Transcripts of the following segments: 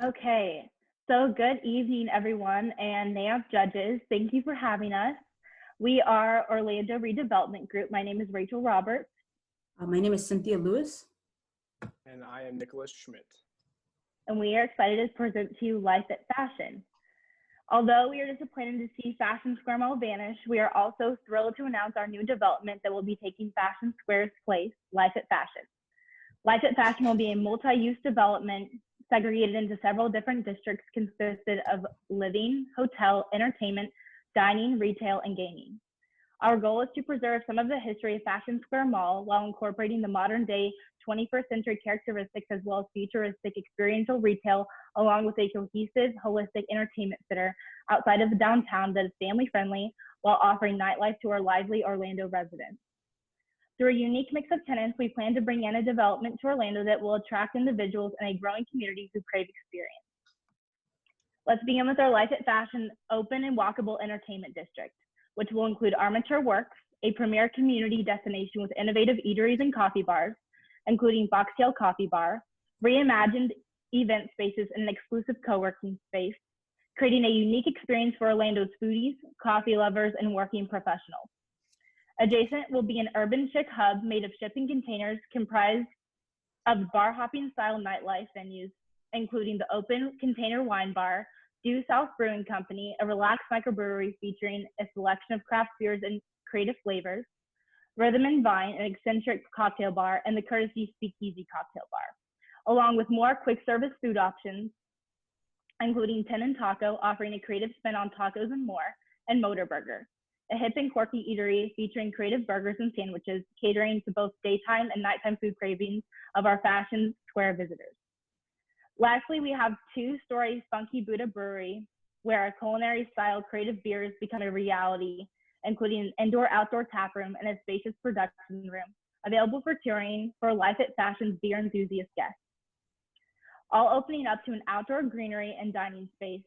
Okay, so good evening, everyone, and NAIOP judges. Thank you for having us. We are Orlando Redevelopment Group. My name is Rachel Roberts. My name is Cynthia Lewis. And I am Nicholas Schmidt. And we are excited to present to you Life at Fashion. Although we are disappointed to see Fashion Square Mall vanish, we are also thrilled to announce our new development that will be taking Fashion Square's place, Life at Fashion. Life at Fashion will be a multi-use development segregated into several different districts consisted of living, hotel, entertainment, dining, retail, and gaming. Our goal is to preserve some of the history of Fashion Square Mall while incorporating the modern day 21st century characteristics as well as futuristic experiential retail along with a cohesive, holistic entertainment center outside of the downtown that is family friendly while offering nightlife to our lively Orlando residents. Through a unique mix of tenants, we plan to bring in a development to Orlando that will attract individuals in a growing community who crave experience. Let's begin with our Life at Fashion open and walkable entertainment district, which will include Armature Works, a premier community destination with innovative eateries and coffee bars, including Foxtail Coffee Bar, reimagined event spaces, and an exclusive co-working space, creating a unique experience for Orlando's foodies, coffee lovers, and working professionals. Adjacent will be an urban chic hub made of shipping containers comprised of bar hopping style nightlife venues, including the open container wine bar, Due South Brewing Company, a relaxed microbrewery featuring a selection of craft beers and creative flavors, Rhythm and Vine, an eccentric cocktail bar, and the Courtesy Speakeasy cocktail bar, along with more quick service food options, including Tenant Taco, offering a creative spin on tacos and more, and Motor Burger, a hip and quirky eatery featuring creative burgers and sandwiches, catering to both daytime and nighttime food cravings of our Fashion Square visitors. Lastly, we have two-story Funky Buddha Brewery, where our culinary style creative beers become a reality, including an indoor-outdoor tap room and a spacious production room, available for touring for Life at Fashion's beer enthusiast guests. All opening up to an outdoor greenery and dining space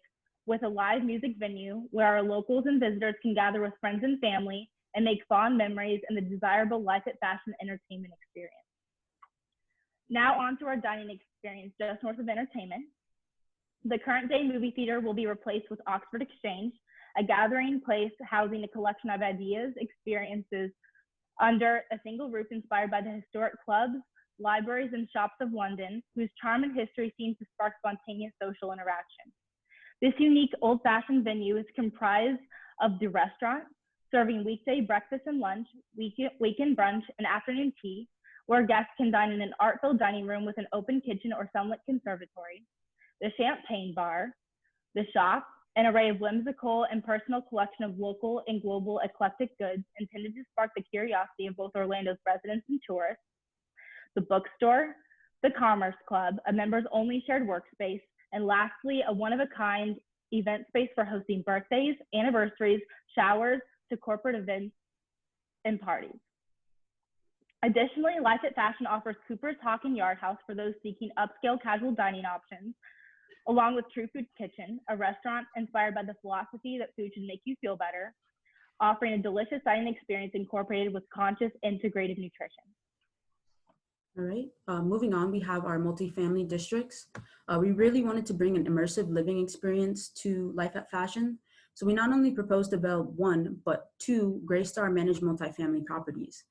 with a live music venue where our locals and visitors can gather with friends and family and make fond memories in the desirable Life at Fashion entertainment experience. Now on to our dining experience just north of entertainment. The current day movie theater will be replaced with Oxford Exchange, a gathering place housing a collection of ideas, experiences under a single roof inspired by the historic clubs, libraries, and shops of London, whose charm and history seem to spark spontaneous social interaction. This unique old-fashioned venue is comprised of the restaurant, serving weekday breakfast and lunch, weekend brunch, and afternoon tea, where guests can dine in an art-filled dining room with an open kitchen or sunlit conservatory, the champagne bar, the shop, an array of whimsical and personal collection of local and global eclectic goods intended to spark the curiosity of both Orlando's residents and tourists, the bookstore, the Commerce Club, a members-only shared workspace, and lastly, a one-of-a-kind event space for hosting birthdays, anniversaries, showers, to corporate events and parties. Additionally, Life at Fashion offers Cooper's Hawk and Yard House for those seeking upscale casual dining options, along with True Food Kitchen, a restaurant inspired by the philosophy that food should make you feel better, offering a delicious dining experience incorporated with conscious integrated nutrition. All right, moving on, we have our multifamily districts. We really wanted to bring an immersive living experience to Life at Fashion. So we not only proposed to build one, but two Greystar managed multifamily properties.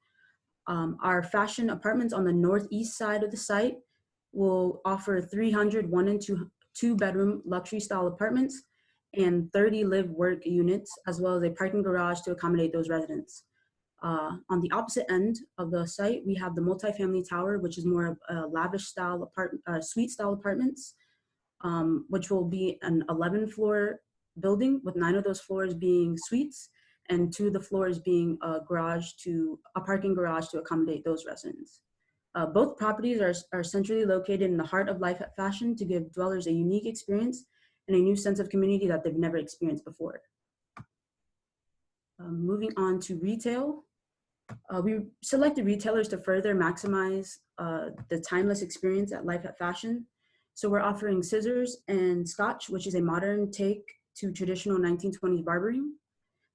Our fashion apartments on the northeast side of the site will offer 300 one and two bedroom luxury style apartments and 30 live work units, as well as a parking garage to accommodate those residents. On the opposite end of the site, we have the multifamily tower, which is more of a lavish style suite style apartments, which will be an 11-floor building with 9 of those floors being suites and 2 of the floors being a parking garage to accommodate those residents. Both properties are centrally located in the heart of Life at Fashion to give dwellers a unique experience and a new sense of community that they've never experienced before. Moving on to retail. We selected retailers to further maximize the timeless experience at Life at Fashion. So we're offering Scissors and Scotch, which is a modern take to traditional 1920s barbering.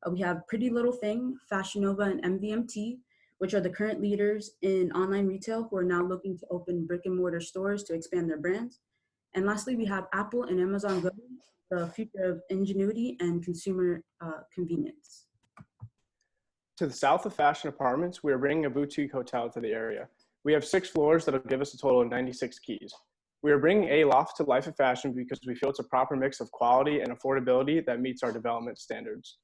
We have Pretty Little Thing, Fashion Nova, and MVMT, which are the current leaders in online retail who are now looking to open brick and mortar stores to expand their brands. And lastly, we have Apple and Amazon Go, the future of ingenuity and consumer convenience. To the south of Fashion Apartments, we are bringing a boutique hotel to the area. We have 6 floors that will give us a total of 96 keys. We are bringing a loft to Life of Fashion because we feel it's a proper mix of quality and affordability that meets our development standards.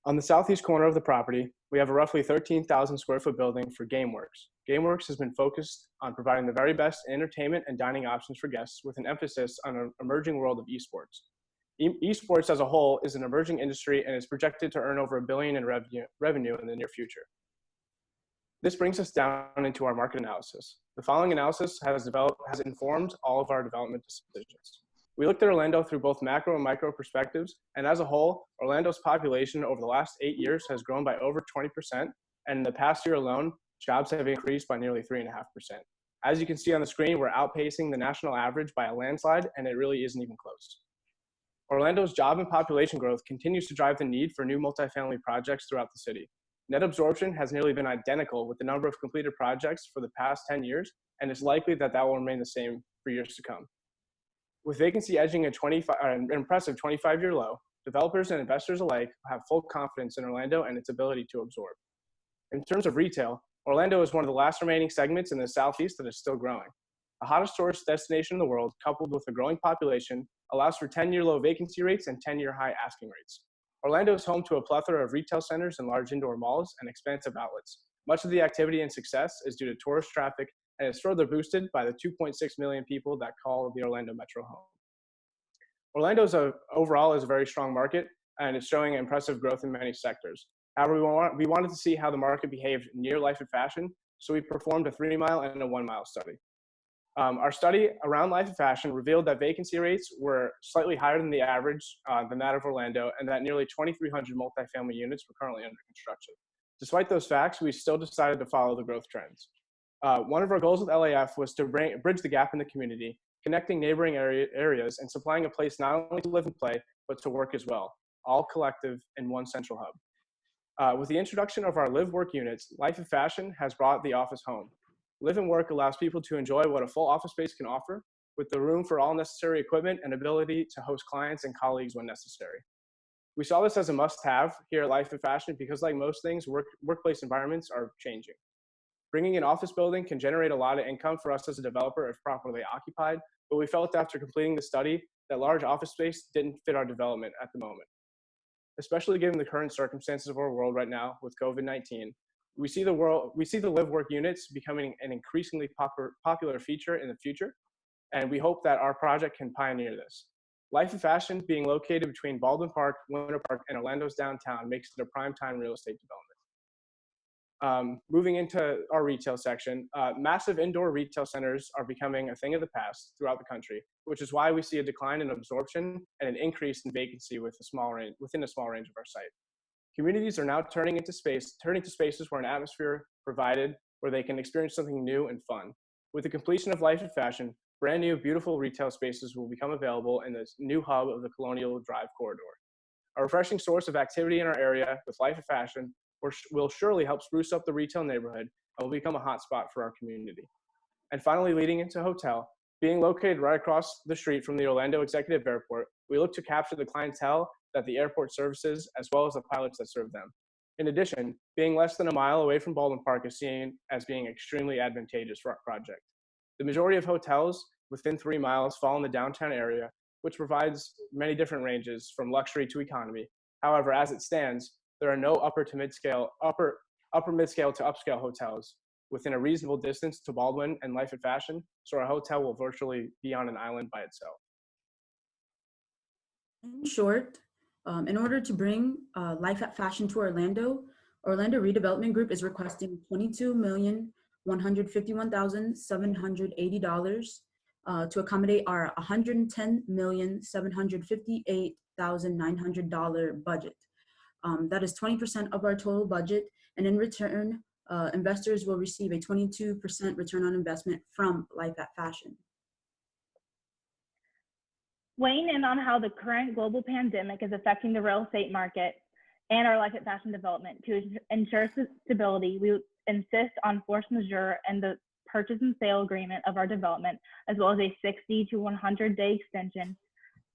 On the southeast corner of the property, we have a roughly 13,000 square foot building for GameWorks. GameWorks has been focused on providing the very best entertainment and dining options for guests with an emphasis on an emerging world of esports. Esports as a whole is an emerging industry and is projected to earn over $1 billion in revenue in the near future. This brings us down into our market analysis. The following analysis has informed all of our development decisions. We looked at Orlando through both macro and micro perspectives, and as a whole, Orlando's population over the last 8 years has grown by over 20%, and in the past year alone, jobs have increased by nearly 3.5%. As you can see on the screen, we're outpacing the national average by a landslide, and it really isn't even close. Orlando's job and population growth continues to drive the need for new multifamily projects throughout the city. Net absorption has nearly been identical with the number of completed projects for the past 10 years, and it's likely that that will remain the same for years to come. With vacancy edging an impressive 25-year low, developers and investors alike have full confidence in Orlando and its ability to absorb. In terms of retail, Orlando is one of the last remaining segments in the Southeast that is still growing. The hottest tourist destination in the world, coupled with a growing population, allows for 10-year low vacancy rates and 10-year high asking rates. Orlando is home to a plethora of retail centers and large indoor malls and expansive outlets. Much of the activity and success is due to tourist traffic and is further boosted by the 2.6 million people that call the Orlando metro home. Orlando overall is a very strong market, and it's showing impressive growth in many sectors. However, we wanted to see how the market behaved near Life of Fashion, so we performed a 3-mile and a 1-mile study. Our study around Life of Fashion revealed that vacancy rates were slightly higher than the average than that of Orlando, and that nearly 2,300 multifamily units were currently under construction. Despite those facts, we still decided to follow the growth trends. One of our goals with LAF was to bridge the gap in the community, connecting neighboring areas and supplying a place not only to live and play, but to work as well, all collective in one central hub. With the introduction of our live-work units, Life of Fashion has brought the office home. Live and work allows people to enjoy what a full office space can offer, with the room for all necessary equipment and ability to host clients and colleagues when necessary. We saw this as a must-have here at Life of Fashion because, like most things, workplace environments are changing. Bringing an office building can generate a lot of income for us as a developer if properly occupied, but we felt after completing the study that large office space didn't fit our development at the moment. Especially given the current circumstances of our world right now with COVID-19, we see the live-work units becoming an increasingly popular feature in the future, and we hope that our project can pioneer this. Life of Fashion, being located between Baldwin Park, Winter Park, and Orlando's downtown, makes it a prime-time real estate development. Moving into our retail section, massive indoor retail centers are becoming a thing of the past throughout the country, which is why we see a decline in absorption and an increase in vacancy within a small range of our site. Communities are now turning to spaces where an atmosphere provided where they can experience something new and fun. With the completion of Life of Fashion, brand new, beautiful retail spaces will become available in this new hub of the Colonial Drive corridor. A refreshing source of activity in our area with Life of Fashion will surely help spruce up the retail neighborhood and will become a hotspot for our community. And finally, leading into hotel, being located right across the street from the Orlando Executive Airport, we look to capture the clientele that the airport services, as well as the pilots that serve them. In addition, being less than a mile away from Baldwin Park is seen as being extremely advantageous for our project. The majority of hotels within 3 miles fall in the downtown area, which provides many different ranges from luxury to economy. However, as it stands, there are no upper mid-scale to upscale hotels within a reasonable distance to Baldwin and Life of Fashion, so our hotel will virtually be on an island by itself. In short, in order to bring Life at Fashion to Orlando Redevelopment Group is requesting $22,151,780 to accommodate our $110,758,900 budget. That is 20% of our total budget, and in return, investors will receive a 22% return on investment from Life at Fashion. Weighing in on how the current global pandemic is affecting the real estate market and our Life at Fashion development to ensure stability, we insist on force majeure and the purchase and sale agreement of our development, as well as a 60 to 100-day extension.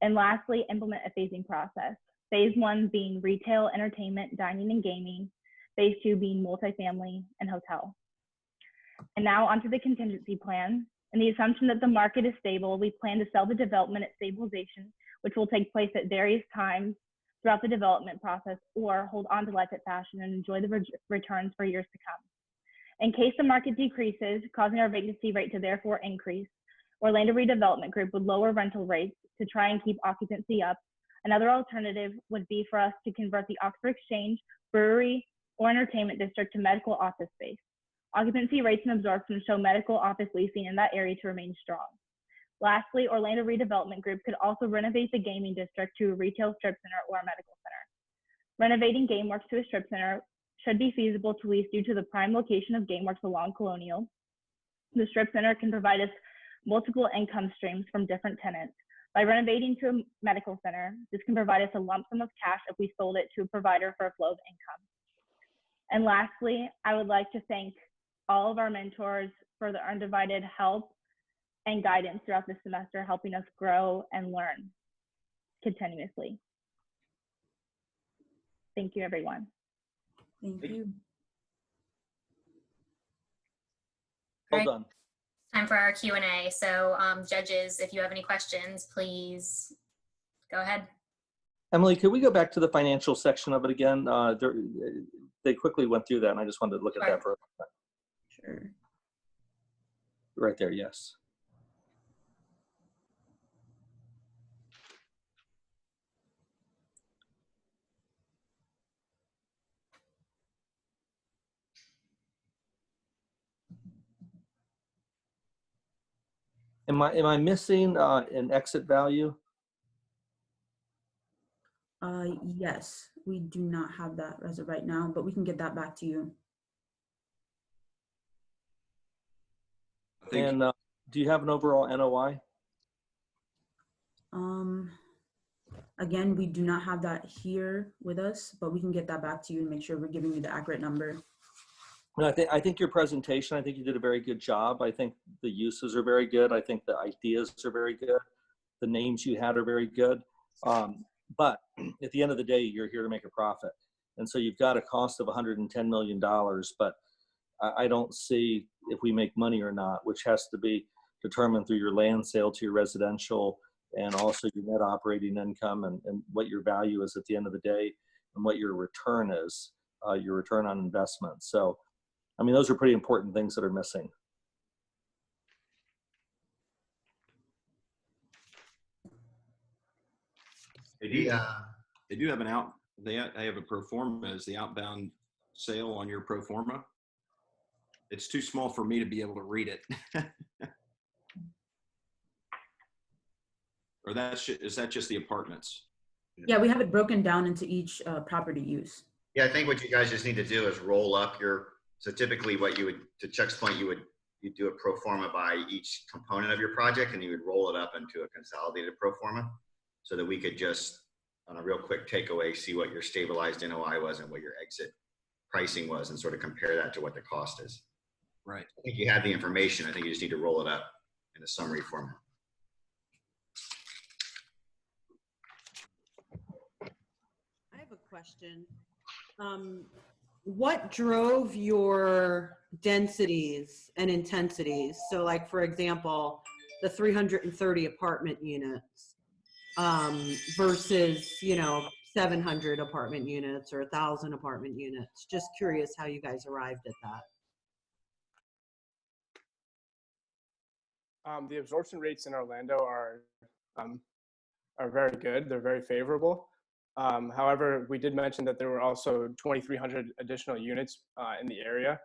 And lastly, implement a phasing process. Phase 1 being retail, entertainment, dining, and gaming. Phase 2 being multifamily and hotel. And now onto the contingency plan. In the assumption that the market is stable, we plan to sell the development at stabilization, which will take place at various times throughout the development process, or hold on to life at fashion and enjoy the returns for years to come. In case the market decreases, causing our vacancy rate to therefore increase, Orlando Redevelopment Group would lower rental rates to try and keep occupancy up. Another alternative would be for us to convert the Oxford Exchange, Brewery, or Entertainment District to medical office space. Occupancy rates and absorption show medical office leasing in that area to remain strong. Lastly, Orlando Redevelopment Group could also renovate the gaming district to a retail strip center or a medical center. Renovating GameWorks to a strip center should be feasible to lease due to the prime location of GameWorks along Colonial. The strip center can provide us multiple income streams from different tenants. By renovating to a medical center, this can provide us a lump sum of cash if we sold it to a provider for a flow of income. And lastly, I would like to thank all of our mentors for their undivided help and guidance throughout the semester, helping us grow and learn continuously. Thank you, everyone. Thank you. Well done. Time for our Q&A. So judges, if you have any questions, please go ahead. Emily, could we go back to the financial section of it again? They quickly went through that, and I just wanted to look at that for a moment. Sure. Right there, yes. Am I missing an exit value? Yes, we do not have that as of right now, but we can get that back to you. And do you have an overall NOI? Again, we do not have that here with us, but we can get that back to you and make sure we're giving you the accurate number. No, I think your presentation, I think you did a very good job. I think the uses are very good. I think the ideas are very good. The names you had are very good. But at the end of the day, you're here to make a profit. And so you've got a cost of $110 million, but I don't see if we make money or not, which has to be determined through your land sale to your residential and also your net operating income and what your value is at the end of the day and what your return is, your return on investment. So, I mean, those are pretty important things that are missing. They do have an out. They have a pro forma as the outbound sale on your pro forma. It's too small for me to be able to read it. Or is that just the apartments? Yeah, we have it broken down into each property use. Yeah, I think what you guys just need to do is roll up your, so typically what you would, to Chuck's point, you do a pro forma by each component of your project and you would roll it up into a consolidated pro forma so that we could just, on a real quick takeaway, see what your stabilized NOI was and what your exit pricing was and sort of compare that to what the cost is. Right. I think you have the information. I think you just need to roll it up in a summary format. I have a question. What drove your densities and intensities? So like, for example, the 330 apartment units versus, 700 apartment units or 1,000 apartment units. Just curious how you guys arrived at that. The absorption rates in Orlando are very good. They're very favorable. However, we did mention that there were also 2,300 additional units in the area.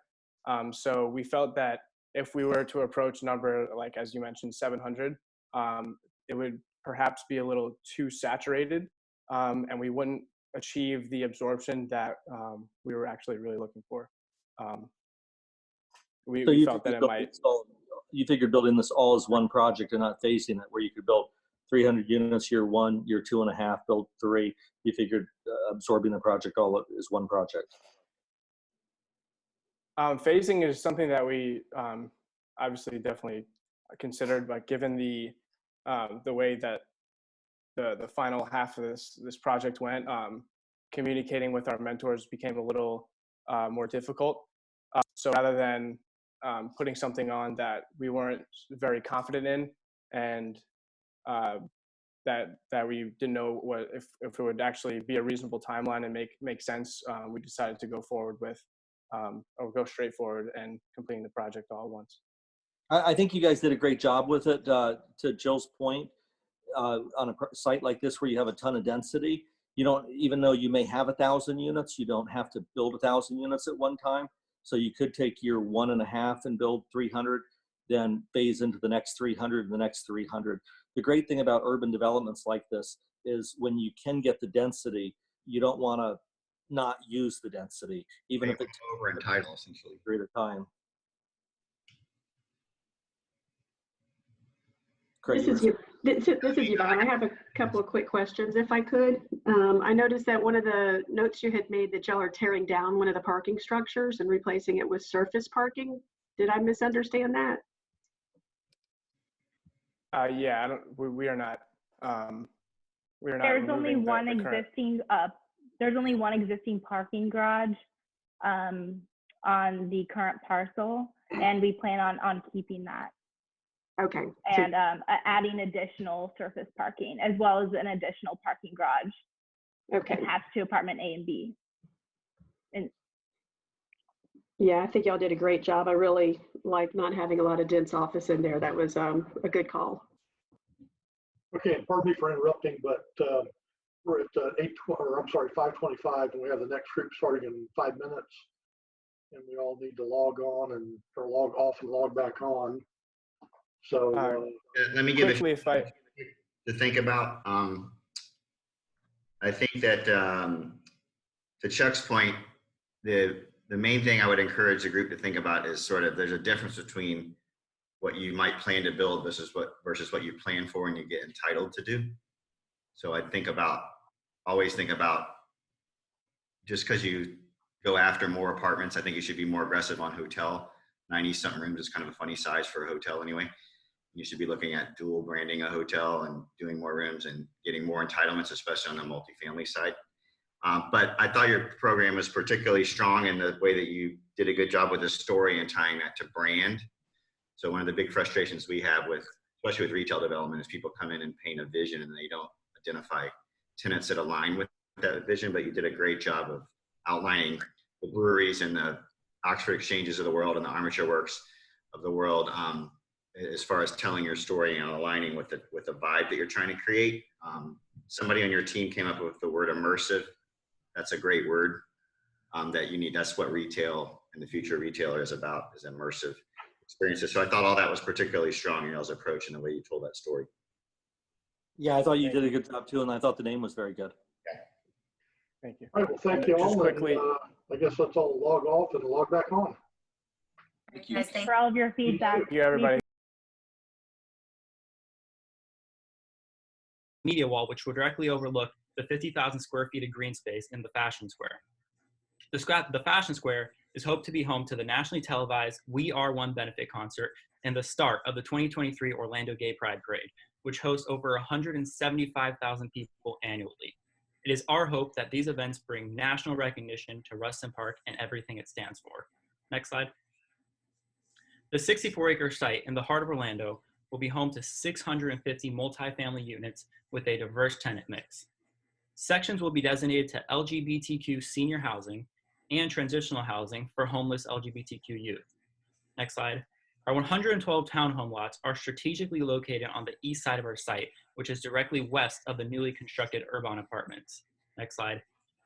So we felt that if we were to approach number, like as you mentioned, 700, it would perhaps be a little too saturated and we wouldn't achieve the absorption that we were actually really looking for. We felt that it might. You figured building this all as one project and not phasing it, where you could build 300 units year 1, year 2.5, build 3. You figured absorbing the project all as one project. Phasing is something that we obviously definitely considered, but given the way that the final half of this project went, communicating with our mentors became a little more difficult. So rather than putting something on that we weren't very confident in, and that we didn't know if it would actually be a reasonable timeline and make sense, we decided to go forward with or go straight forward and completing the project all at once. I think you guys did a great job with it. To Jill's point, on a site like this where you have a ton of density, you don't, even though you may have 1,000 units, you don't have to build 1,000 units at one time. So you could take year 1.5 and build 300, then phase into the next 300 and the next 300. The great thing about urban developments like this is when you can get the density, you don't want to not use the density, even if it's over entitled essentially. A period of time. This is Yvonne. I have a couple of quick questions, if I could. I noticed that one of the notes you had made that y'all are tearing down one of the parking structures and replacing it with surface parking. Did I misunderstand that? Yeah, we are not. We are not. There's only one existing. There's only one existing parking garage on the current parcel, and we plan on keeping that. Okay. And adding additional surface parking, as well as an additional parking garage. Okay. Attached to apartment A and B. And yeah, I think y'all did a great job. I really like not having a lot of dense office in there. That was a good call. Okay, pardon me for interrupting, but we're at 5:25, and we have the next group starting in 5 minutes, and we all need to log on or log off and log back on. So let me give quickly, it to think about. I think that to Chuck's point, the main thing I would encourage the group to think about is sort of there's a difference between what you might plan to build versus what you plan for and you get entitled to do. So I'd always think about just because you go after more apartments, I think you should be more aggressive on hotel. 90-something rooms is kind of a funny size for a hotel anyway. You should be looking at dual branding a hotel and doing more rooms and getting more entitlements, especially on the multifamily side. But I thought your program was particularly strong in the way that you did a good job with the story and tying that to brand. So one of the big frustrations we have especially with retail development, is people come in and paint a vision and they don't identify tenants that align with that vision. But you did a great job of outlining the breweries and the Oxford Exchanges of the world and the Armature Works of the world, as far as telling your story and aligning with the vibe that you're trying to create. Somebody on your team came up with the word immersive. That's a great word that you need. That's what retail and the future retailer is about, is immersive experiences. So I thought all that was particularly strong in y'all's approach and the way you told that story. Yeah, I thought you did a good job too, and I thought the name was very good. Okay. Thank you. all right, well, thank you all. Just quickly, I guess let's all log off and log back on. Thank you. Guys, thank for all of your feedback. thank you, everybody. Media wall, which will directly overlook the 50,000 square feet of green space in the Fashion Square. The Fashion Square is hoped to be home to the nationally televised We Are One benefit concert and the start of the 2023 Orlando Gay Pride Parade, which hosts over 175,000 people annually. It is our hope that these events bring national recognition to Ruston Park and everything it stands for. Next slide. The 64-acre site in the heart of Orlando will be home to 650 multifamily units with a diverse tenant mix. Sections will be designated to LGBTQ senior housing and transitional housing for homeless LGBTQ youth. Next slide. Our 112 townhome lots are strategically located on the east side of our site, which is directly west of the newly constructed Urban Apartments. Next slide.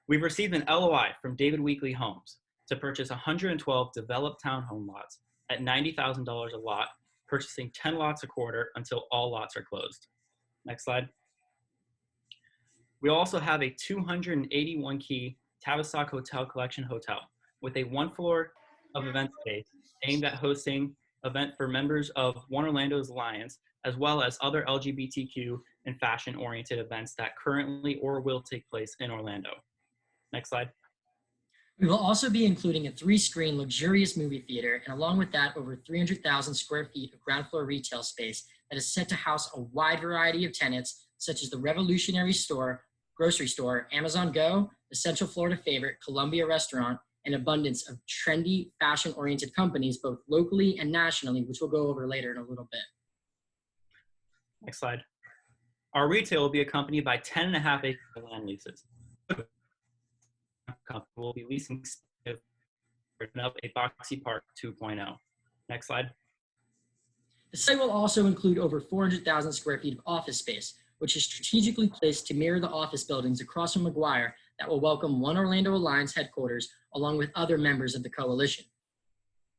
We've received an LOI from David Weekley Homes to purchase 112 developed townhome lots at $90,000 a lot, purchasing 10 lots a quarter until all lots are closed. Next slide. We also have a 281-key Tavistock Hotel Collection hotel with a 1 floor of event space aimed at hosting event for members of One Orlando's Alliance, as well as other LGBTQ and fashion-oriented events that currently or will take place in Orlando. Next slide. We will also be including a 3-screen luxurious movie theater, and along with that, over 300,000 square feet of ground floor retail space that is set to house a wide variety of tenants, such as the Revolutionary Store, grocery store, Amazon Go, the Central Florida favorite, Columbia Restaurant, an abundance of trendy, fashion-oriented companies, both locally and nationally, which we'll go over later in a little bit. Next slide. Our retail will be accompanied by 10.5 acre land leases. We'll be leasing up a Boxy Park 2.0. Next slide. The site will also include over 400,000 square feet of office space, which is strategically placed to mirror the office buildings across from Mcguire that will welcome One Orlando Alliance headquarters along with other members of the coalition.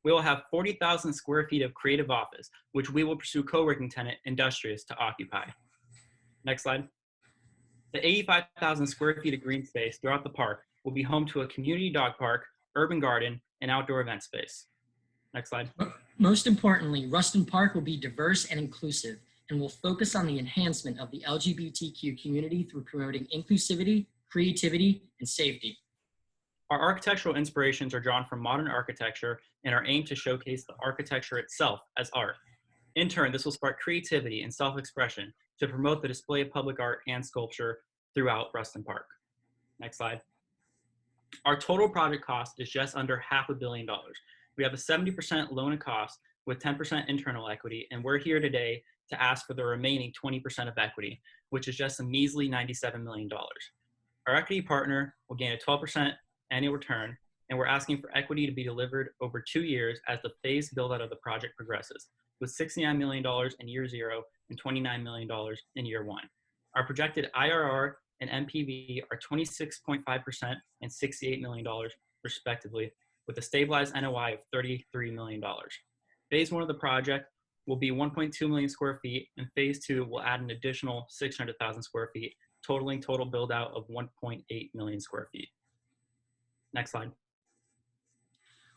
We will have 40,000 square feet of creative office, which we will pursue co-working tenant Industrious to occupy. Next slide. The 85,000 square feet of green space throughout the park will be home to a community dog park, urban garden, and outdoor event space. Next slide. Most importantly, Ruston Park will be diverse and inclusive and will focus on the enhancement of the LGBTQ community through promoting inclusivity, creativity, and safety. Our architectural inspirations are drawn from modern architecture and are aimed to showcase the architecture itself as art. In turn, this will spark creativity and self-expression to promote the display of public art and sculpture throughout Ruston Park. Next slide. Our total project cost is just under $500 million. We have a 70% loan to cost with 10% internal equity, and we're here today to ask for the remaining 20% of equity, which is just a measly $97 million. Our equity partner will gain a 12% annual return, and we're asking for equity to be delivered over 2 years as the phased build out of the project progresses, with $69 million in year 0 and $29 million in year 1. Our projected IRR and MPV are 26.5% and $68 million respectively, with a stabilized NOI of $33 million. Phase 1 of the project will be 1.2 million square feet, and phase 2 will add an additional 600,000 square feet, totaling total build out of 1.8 million square feet. Next slide.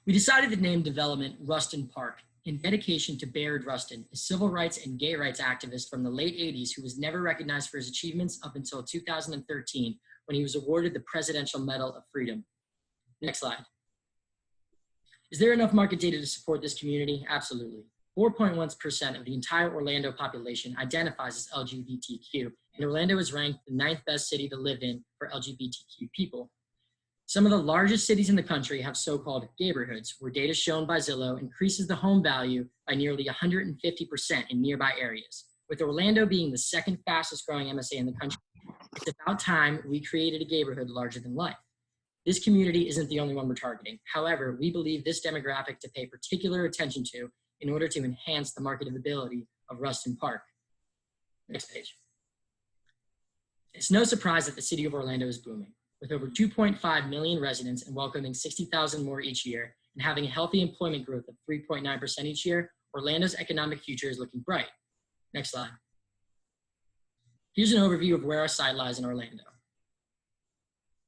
We decided to name development Ruston Park in dedication to Baird Rustin, a civil rights and gay rights activist from the late 80s who was never recognized for his achievements up until 2013 when he was awarded the Presidential Medal of Freedom. Next slide. Is there enough market data to support this community? Absolutely. 4.1% of the entire Orlando population identifies as LGBTQ, and Orlando is ranked the 9th best city to live in for LGBTQ people. Some of the largest cities in the country have so-called neighborhoods, where data shown by Zillow increases the home value by nearly 150% in nearby areas. With Orlando being the 2nd fastest growing MSA in the country, it's about time we created a neighborhood larger than life. This community isn't the only one we're targeting. However, we believe this demographic to pay particular attention to in order to enhance the marketability of Ruston Park. Next page. It's no surprise that the city of Orlando is booming. With over 2.5 million residents and welcoming 60,000 more each year, and having a healthy employment growth of 3.9% each year, Orlando's economic future is looking bright. Next slide. Here's an overview of where our site lies in Orlando.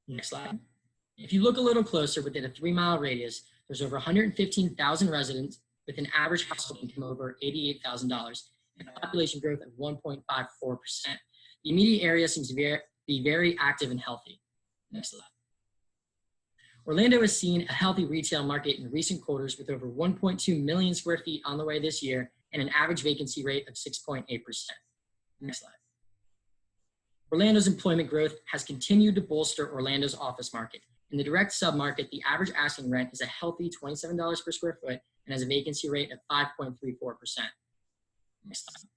Next slide. If you look a little closer, within a 3-mile radius, there's over 115,000 residents with an average household income over $88,000 and a population growth of 1.54%. The immediate area seems to be very active and healthy. Next slide. Orlando has seen a healthy retail market in recent quarters with over 1.2 million square feet on the way this year and an average vacancy rate of 6.8%. Next slide. Orlando's employment growth has continued to bolster Orlando's office market. In the direct submarket, the average asking rent is a healthy $27 per square foot and has a vacancy rate of 5.34%. Next slide.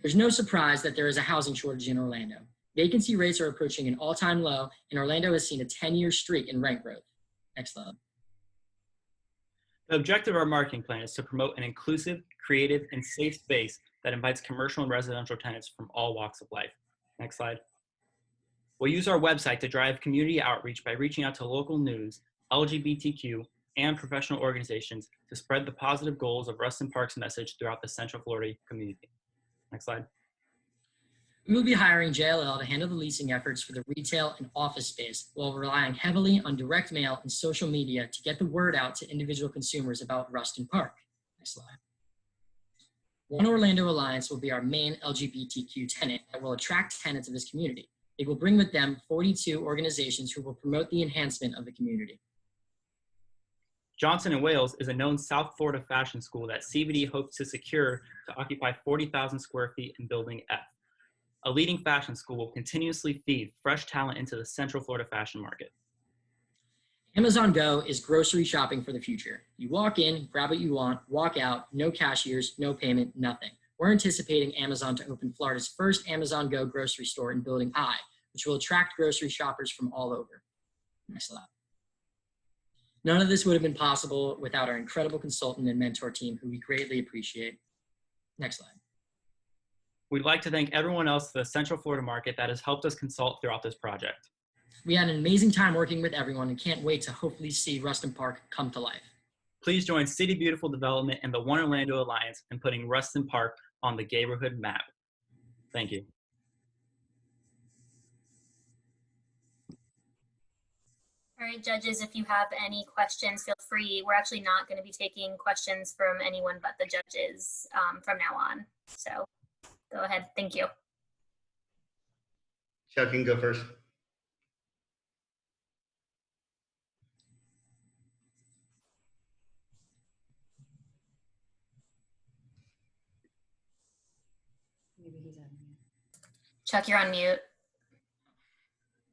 There's no surprise that there is a housing shortage in Orlando. Vacancy rates are approaching an all-time low, and Orlando has seen a 10-year streak in rent growth. Next slide. The objective of our marketing plan is to promote an inclusive, creative, and safe space that invites commercial and residential tenants from all walks of life. Next slide. We'll use our website to drive community outreach by reaching out to local news, LGBTQ, and professional organizations to spread the positive goals of Ruston Park's message throughout the Central Florida community. Next slide. We will be hiring JLL to handle the leasing efforts for the retail and office space while relying heavily on direct mail and social media to get the word out to individual consumers about Ruston Park. Next slide. One Orlando Alliance will be our main LGBTQ tenant that will attract tenants of this community. They will bring with them 42 organizations who will promote the enhancement of the community. Johnson & Wales is a known South Florida fashion school that CBD hopes to secure to occupy 40,000 square feet in Building F. A leading fashion school will continuously feed fresh talent into the Central Florida fashion market. Amazon Go is grocery shopping for the future. You walk in, grab what you want, walk out, no cashiers, no payment, nothing. We're anticipating Amazon to open Florida's first Amazon Go grocery store in Building I, which will attract grocery shoppers from all over. Next slide. None of this would have been possible without our incredible consultant and mentor team, who we greatly appreciate. Next slide. We'd like to thank everyone else in the Central Florida market that has helped us consult throughout this project. We had an amazing time working with everyone and can't wait to hopefully see Ruston Park come to life. Please join City Beautiful Development and the One Orlando Alliance in putting Ruston Park on the neighborhood map. Thank you. All right, judges, if you have any questions, feel free. We're actually not going to be taking questions from anyone but the judges from now on. So go ahead. Thank you. Chuck, you can go first. Chuck, you're on mute.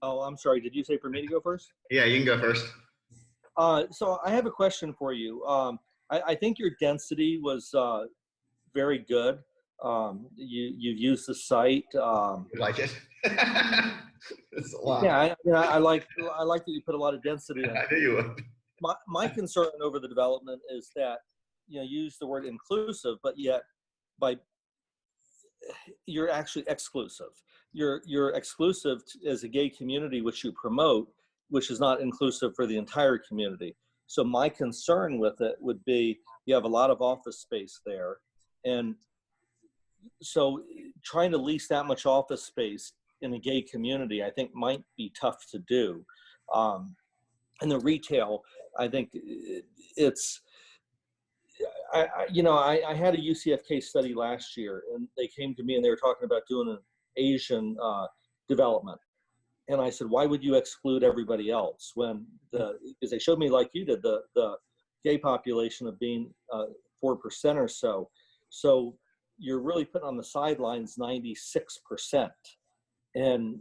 Oh, I'm sorry. Did you say for me to go first? Yeah, you can go first. So I have a question for you. I think your density was very good. You've used the site. You like it? It's a lot. Yeah, I like that you put a lot of density in. I knew you would. My concern over the development is that, you use the word inclusive, but yet you're actually exclusive. You're exclusive as a gay community, which you promote, which is not inclusive for the entire community. So my concern with it would be, you have a lot of office space there. And so trying to lease that much office space in a gay community, I think might be tough to do. And the retail, I think it's, I had a UCF case study last year, and they came to me and they were talking about doing an Asian development. And I said, why would you exclude everybody else when because they showed me, like you did, the gay population of being 4% or so. So you're really putting on the sidelines 96%. And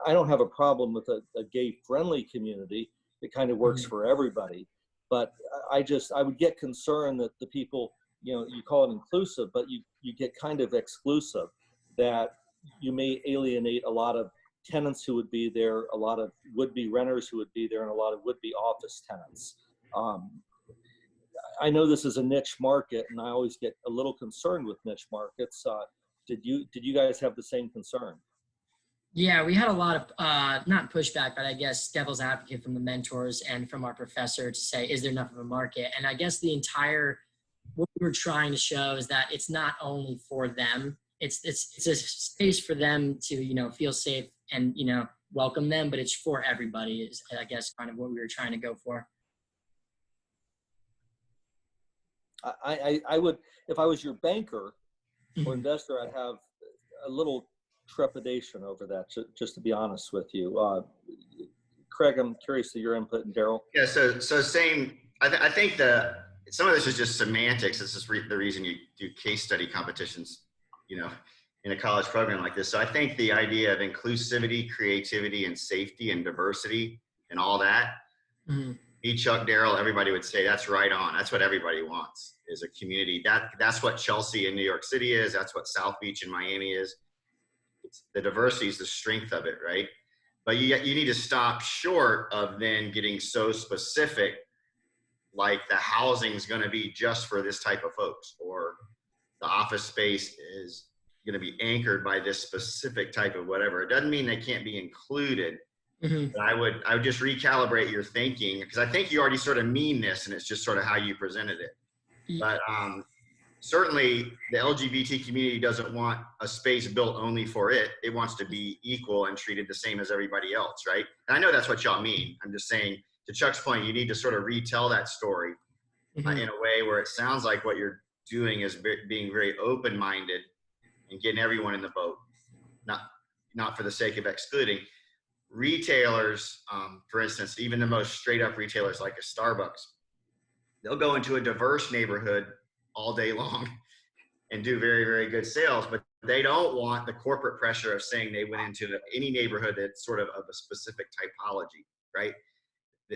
I don't have a problem with a gay friendly community. It kind of works for everybody. But I would get concerned that the people, you call it inclusive, but you get kind of exclusive, that you may alienate a lot of tenants who would be there, a lot of would-be renters who would be there, and a lot of would-be office tenants. I know this is a niche market, and I always get a little concerned with niche markets. Did you guys have the same concern? Yeah, we had a lot of, not pushback, but I guess devil's advocate from the mentors and from our professor to say, is there enough of a market? And I guess what we were trying to show is that it's not only for them, it's a space for them to, feel safe and, welcome them, but it's for everybody is, I guess, kind of what we were trying to go for. I would, if I was your banker or investor, I'd have a little trepidation over that, just to be honest with you. Craig, I'm curious to your input, and Daryl. Yeah, so same. I think some of this is just semantics. This is the reason you do case study competitions, in a college program like this. So I think the idea of inclusivity, creativity, and safety and diversity and all that, me, Chuck, Daryl, everybody would say that's right on. That's what everybody wants, is a community. That's what Chelsea in New York City is. That's what South Beach in Miami is. The diversity is the strength of it, right? But you need to stop short of then getting so specific, like the housing is going to be just for this type of folks, or the office space is going to be anchored by this specific type of whatever. It doesn't mean they can't be included. But I would just recalibrate your thinking, because I think you already sort of mean this, and it's just sort of how you presented it. But certainly the LGBT community doesn't want a space built only for it. It wants to be equal and treated the same as everybody else, right? And I know that's what y'all mean. I'm just saying, to Chuck's point, you need to sort of retell that story in a way where it sounds like what you're doing is being very open-minded and getting everyone in the boat, not for the sake of excluding retailers. For instance, even the most straight up retailers like a Starbucks, they'll go into a diverse neighborhood all day long and do very, very good sales, but they don't want the corporate pressure of saying they went into any neighborhood that's sort of a specific typology, right?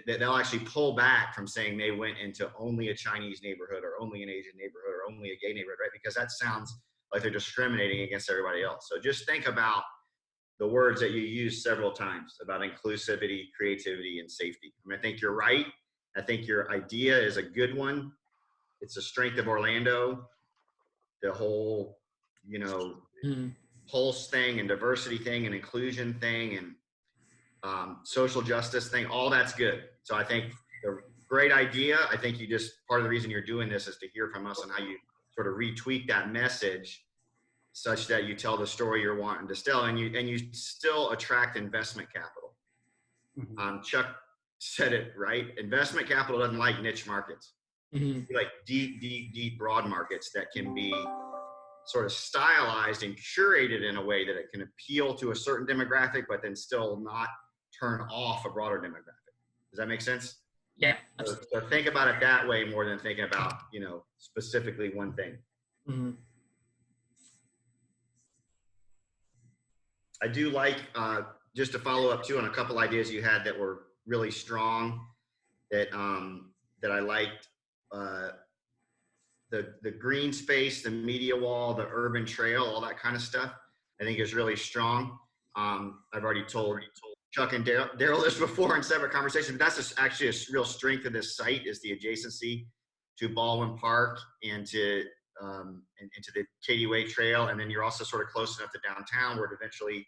They'll actually pull back from saying they went into only a Chinese neighborhood or only an Asian neighborhood or only a gay neighborhood, right? Because that sounds like they're discriminating against everybody else. So just think about the words that you use several times about inclusivity, creativity, and safety. I mean, I think you're right. I think your idea is a good one. It's a strength of Orlando. The whole, you know, pulse thing and diversity thing and inclusion thing and social justice thing, all that's good. So I think the great idea. I think you just, part of the reason you're doing this is to hear from us on how you sort of retweak that message such that you tell the story you're wanting to tell, and you still attract investment capital. Chuck said it right. Investment capital doesn't like niche markets. Like deep, broad markets that can be sort of stylized and curated in a way that it can appeal to a certain demographic, but then still not turn off a broader demographic. Does that make sense? Yeah. So think about it that way more than thinking about, you know, specifically one thing. I do like, just to follow up too on a couple ideas you had that were really strong that I liked. The green space, the media wall, the urban trail, all that kind of stuff, I think is really strong. I've already told Chuck and Daryl this before in separate conversations, but that's actually a real strength of this site is the adjacency to Baldwin Park and to the Katy Way Trail. And then you're also sort of close enough to downtown where it eventually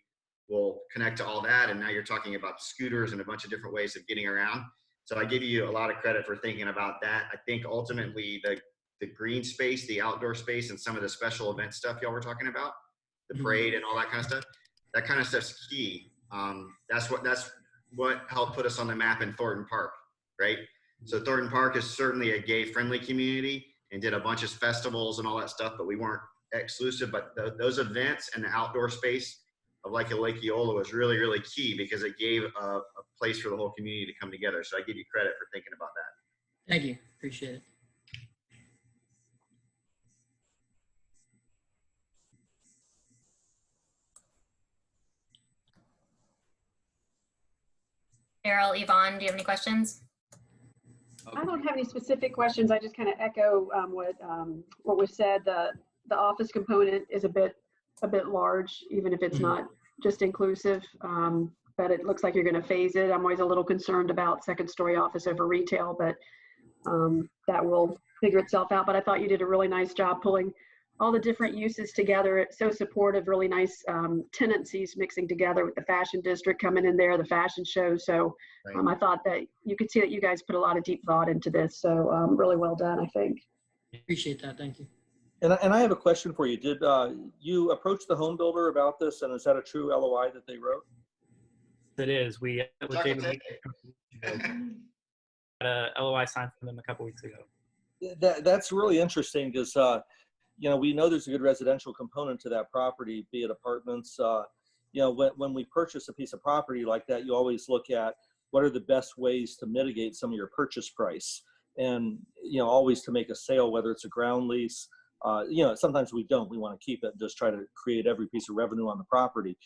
will connect to all that. And now you're talking about scooters and a bunch of different ways of getting around. So I give you a lot of credit for thinking about that. I think ultimately the green space, the outdoor space, and some of the special event stuff y'all were talking about, the parade and all that kind of stuff, that kind of stuff's key. That's what helped put us on the map in Thornton Park, right? So Thornton Park is certainly a gay-friendly community and did a bunch of festivals and all that stuff, but we weren't exclusive. But those events and the outdoor space of like a Lake Eola was really, really key because it gave a place for the whole community to come together. So I give you credit for thinking about that. Thank you. Appreciate it. Daryl, Yvonne, do you have any questions? I don't have any specific questions. I just kind of echo what was said. The office component is a bit large, even if it's not just inclusive. But it looks like you're going to phase it. I'm always a little concerned about second story office over retail, but that will figure itself out. But I thought you did a really nice job pulling all the different uses together. It's so supportive, really nice tenancies mixing together with the fashion district coming in there, the fashion show. So I thought that you could see that you guys put a lot of deep thought into this. So really well done, I think. Appreciate that. Thank you. And I have a question for you. Did you approach the home builder about this, and is that a true LOI that they wrote? It is. We had a LOI signed from them a couple weeks ago. That's really interesting because you know, we know there's a good residential component to that property, be it apartments. You know, when we purchase a piece of property like that, you always look at what are the best ways to mitigate some of your purchase price, and you know, always to make a sale, whether it's a ground lease. You know, sometimes we don't. We want to keep it and just try to create every piece of revenue on the property.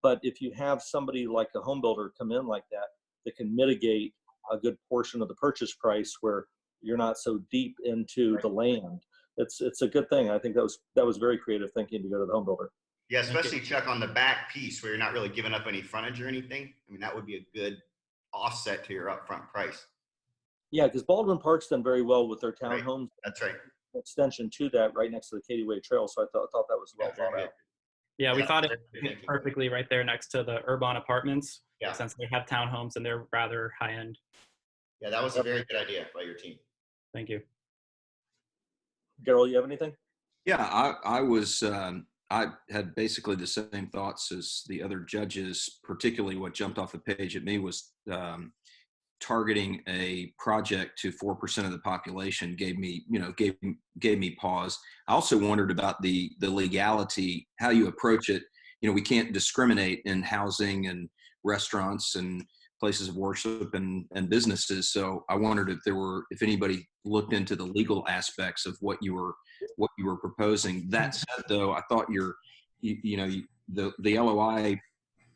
But if you have somebody like a home builder come in like that, that can mitigate a good portion of the purchase price where you're not so deep into the land, it's a good thing. I think that was very creative thinking to go to the home builder. Yeah, especially Chuck on the back piece where you're not really giving up any frontage or anything. I mean, that would be a good offset to your upfront price. Yeah, because Baldwin Park's done very well with their townhomes. Right. That's right. Extension to that right next to the Katy Way Trail. So I thought that was well thought out. Yeah, we thought it fit perfectly right there next to the Urban Apartments, since they have townhomes and they're rather high end. Yeah, that was a very good idea by your team. Thank you. Daryl, you have anything? Yeah, I had basically the same thoughts as the other judges. Particularly what jumped off the page at me was targeting a project to 4% of the population gave me pause. I also wondered about the legality, how you approach it. you know, we can't discriminate in housing and restaurants and places of worship and businesses. So I wondered if anybody looked into the legal aspects of what you were proposing. That said, though, I thought the LOI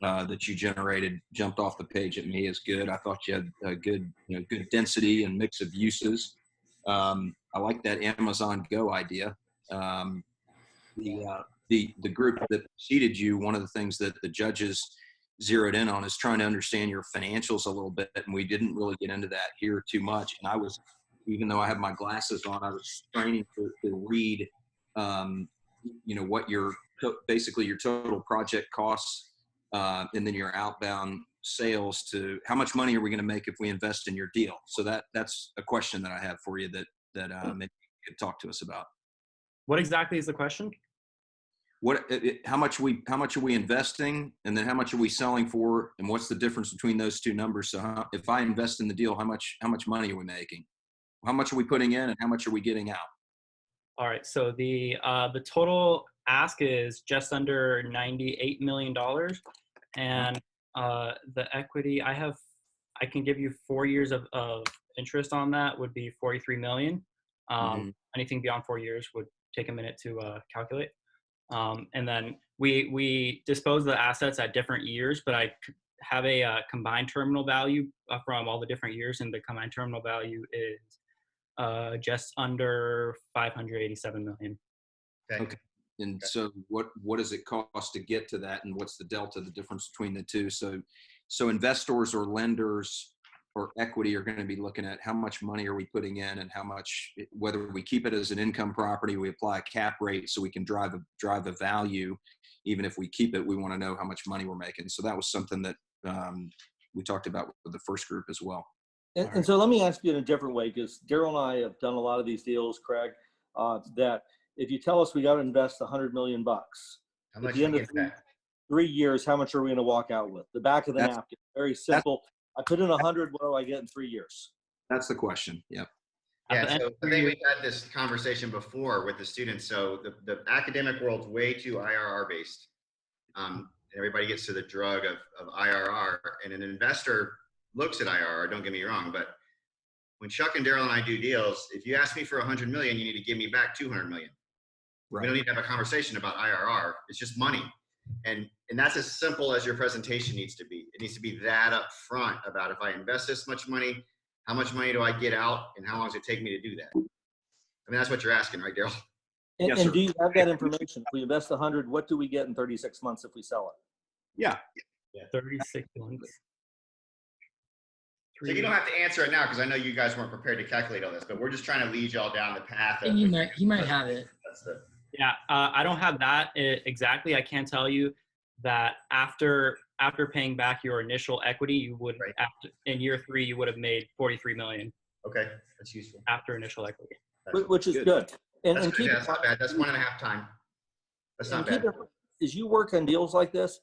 that you generated jumped off the page at me as good. I thought you had a good density and mix of uses. I like that Amazon Go idea. The group that preceded you, one of the things that the judges zeroed in on is trying to understand your financials a little bit, and we didn't really get into that here too much. And I was, even though I have my glasses on, I was straining to read, what basically your total project costs, and then your outbound sales to how much money are we going to make if we invest in your deal. So that's a question that I have for you that maybe you could talk to us about. What exactly is the question? How much are we investing, and then how much are we selling for, and what's the difference between those two numbers? So if I invest in the deal, how much money are we making? How much are we putting in, and how much are we getting out? All right, so the total ask is just under $98 million, and the equity I can give you 4 years of interest on that would be $43 million. Anything beyond 4 years would take a minute to calculate. And then we dispose of the assets at different years, but I have a combined terminal value from all the different years, and the combined terminal value is just under $587 million. Okay. And so what does it cost to get to that, and what's the delta, the difference between the two? So investors or lenders or equity are going to be looking at how much money are we putting in, and how much, whether we keep it as an income property, we apply a cap rate so we can drive a value. Even if we keep it, we want to know how much money we're making. So that was something that we talked about with the first group as well. And so let me ask you in a different way, because Daryl and I have done a lot of these deals, Craig, that if you tell us we got to invest $100 million, how much at the end of 3 years, how much are we going to walk out with? The back of the napkin, very simple. I put in 100, what do I get in 3 years? That's the question. Yep. Yeah, so I think we've had this conversation before with the students. So the academic world's way too IRR based. Everybody gets to the drug of IRR, and an investor looks at IRR, don't get me wrong, but when Chuck and Daryl and I do deals, if you ask me for 100 million, you need to give me back 200 million. Right. We don't need to have a conversation about IRR. It's just money. And that's as simple as your presentation needs to be. It needs to be that up front about, if I invest this much money, how much money do I get out, and how long does it take me to do that? I mean, that's what you're asking, right, Daryl? And do you have that information? If we invest 100, what do we get in 36 months if we sell it? Yeah. 36 months. So you don't have to answer it now, because I know you guys weren't prepared to calculate all this, but we're just trying to lead y'all down the path. And you might have it. Yeah, I don't have that exactly. I can tell you that after paying back your initial equity, you would, in year 3, you would have made $43 million. Okay, that's useful. After initial equity. Which is good. And that's not bad. That's 1.5 time. That's not bad. As you work on deals like this,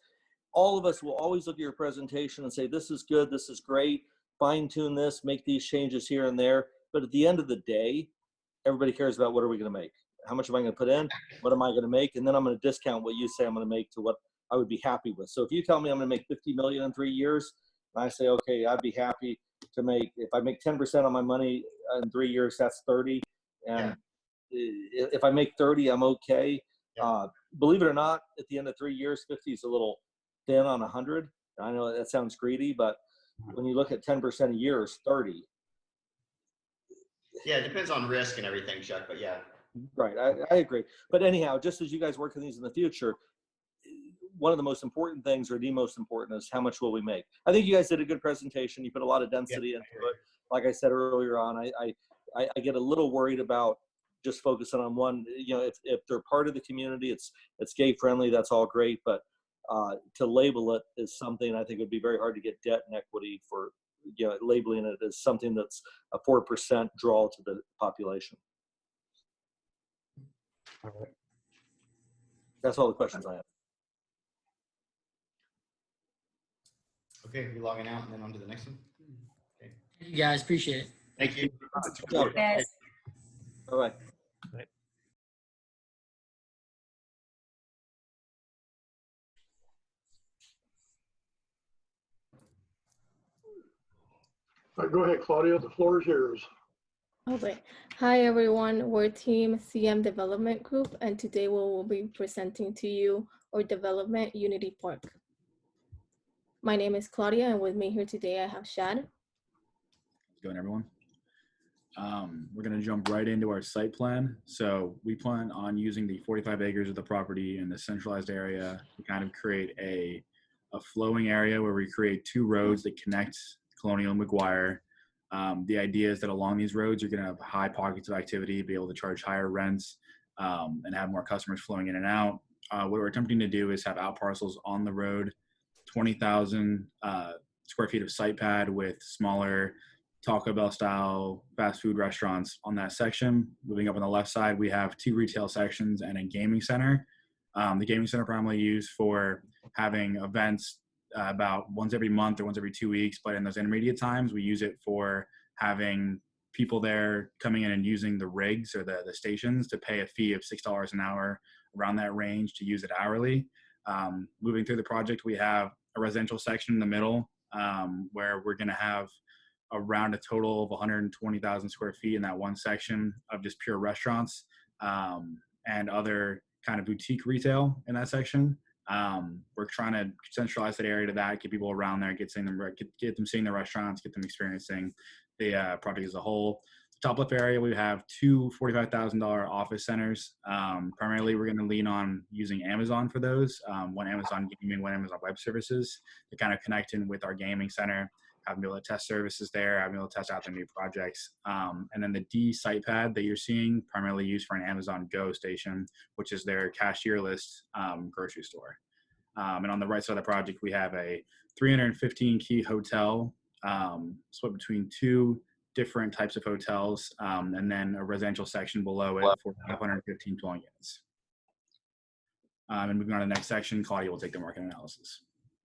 all of us will always look at your presentation and say, this is good, this is great, fine tune this, make these changes here and there. But at the end of the day, everybody cares about, what are we going to make? How much am I going to put in? What am I going to make? And then I'm going to discount what you say I'm going to make to what I would be happy with. So if you tell me I'm going to make 50 million in 3 years, and I say, okay, I'd be happy to make, if I make 10% on my money in 3 years, that's 30. And if I make 30, I'm okay. Believe it or not, at the end of 3 years, 50 is a little thin on 100. I know that sounds greedy, but when you look at 10% a year is 30. Yeah, it depends on risk and everything, Chuck, but yeah. Right, I agree. But anyhow, just as you guys work on these in the future, one of the most important things, or the most important, is how much will we make? I think you guys did a good presentation. You put a lot of density into it. Like I said earlier on, I get a little worried about just focusing on one. You know, if they're part of the community, it's gay friendly, that's all great. But to label it as something, I think it would be very hard to get debt and equity for, labeling it as something that's a 4% draw to the population. All right. That's all the questions I have. Okay, we're logging out and then on to the next one. Okay. Thank you guys, appreciate it. Thank you. Yes. Bye-bye. Bye. All right, go ahead, Claudia. The floor is yours. Okay. Hi, everyone. We're Team CM Development Group, and today we will be presenting to you our development, Unity Park. My name is Claudia, and with me here today, I have Shad. How's it going, everyone? We're going to jump right into our site plan. So we plan on using the 45 acres of the property in the centralized area to kind of create a flowing area where we create two roads that connect Colonial and Mcguire. The idea is that along these roads, you're going to have high pockets of activity, be able to charge higher rents, and have more customers flowing in and out. What we're attempting to do is have out parcels on the road, 20,000 square feet of site pad with smaller Taco Bell style fast food restaurants on that section. Moving up on the left side, we have two retail sections and a gaming center. The gaming center primarily used for having events about once every month or once every 2 weeks, but in those intermediate times, we use it for having people there coming in and using the rigs or the stations to pay a fee of $6 an hour, around that range, to use it hourly. Moving through the project, we have a residential section in the middle where we're going to have around a total of 120,000 square feet in that one section of just pure restaurants and other kind of boutique retail in that section. We're trying to centralize that area to that, get people around there, get them seeing the restaurants, get them experiencing the project as a whole. Top left area, we have two $45,000 office centers. Primarily, we're going to lean on using Amazon for those, one Amazon Gaming, one Amazon Web Services, to kind of connect in with our gaming center, having be able to test services there, having be able to test out the new projects. And then the D site pad that you're seeing, primarily used for an Amazon Go station, which is their cashierless grocery store. And on the right side of the project, we have a 315 key hotel split between two different types of hotels, and then a residential section below it for 515 dwelling units. And moving on to the next section, Claudia will take the market analysis.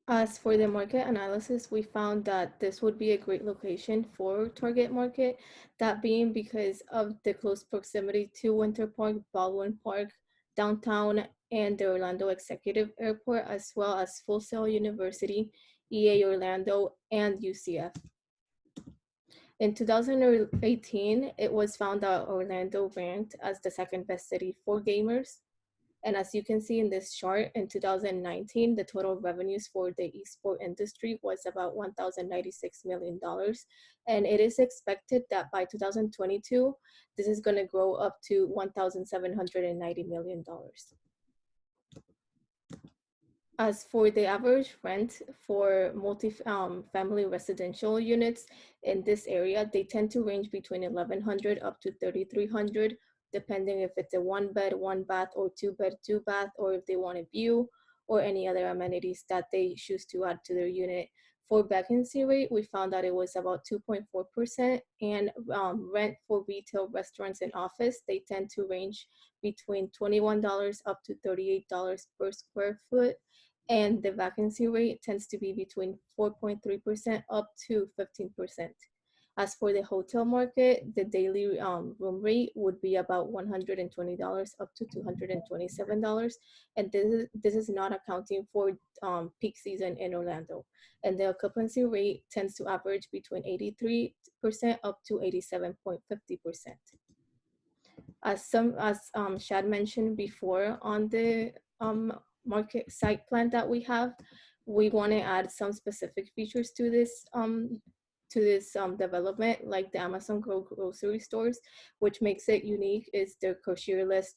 As for the market analysis, we found that this would be a great location for target market, that being because of the close proximity to Winter Park, Baldwin Park, downtown, and the Orlando Executive Airport, as well as Full Sail University, EA Orlando, and UCF. In 2018, it was found that Orlando ranked as the second best city for gamers. And as you can see in this chart, in 2019, the total revenues for the esport industry was about $1,096 million. And it is expected that by 2022, this is going to grow up to $1,790 million. As for the average rent for multi-family residential units in this area, they tend to range between $1,100 up to $3,300, depending if it's a 1-bed, 1-bath, or 2-bed, 2-bath, or if they want a view or any other amenities that they choose to add to their unit. For vacancy rate, we found that it was about 2.4%, and rent for retail, restaurants, and office, they tend to range between $21 up to $38 per square foot, and the vacancy rate tends to be between 4.3% up to 15%. As for the hotel market, the daily room rate would be about $120 up to $227, and this is not accounting for peak season in Orlando. And the occupancy rate tends to average between 83% up to 87.50%. As Shad mentioned before, on the market site plan that we have, we want to add some specific features to this development, like the Amazon grocery stores. Which makes it unique is their cashierless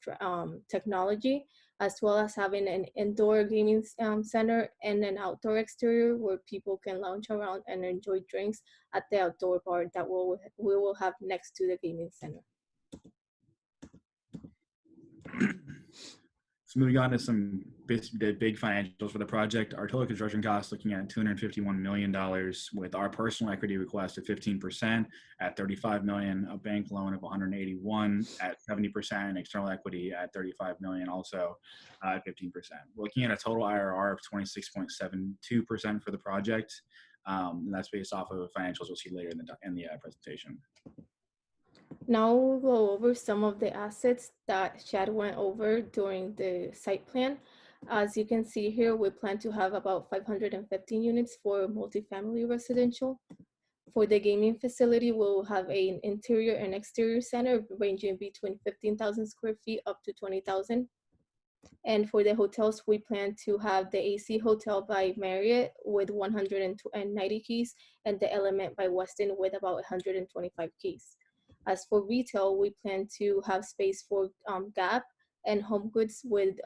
technology, as well as having an indoor gaming center and an outdoor exterior where people can lounge around and enjoy drinks at the outdoor bar that we will have next to the gaming center. So moving on to the big financials for the project, our total construction costs looking at $251 million, with our personal equity request of 15% at $35 million, a bank loan of $181 at 70%, and external equity at $35 million, also at 15%. We're looking at a total IRR of 26.72% for the project, and that's based off of financials we'll see later in the presentation. Now we'll go over some of the assets that Shad went over during the site plan. As you can see here, we plan to have about 515 units for multifamily residential. For the gaming facility, we'll have an interior and exterior center ranging between 15,000 square feet up to 20,000. And for the hotels, we plan to have the AC Hotel by Marriott with 190 keys and the Element by Westin with about 125 keys. As for retail, we plan to have space for Gap and Home Goods with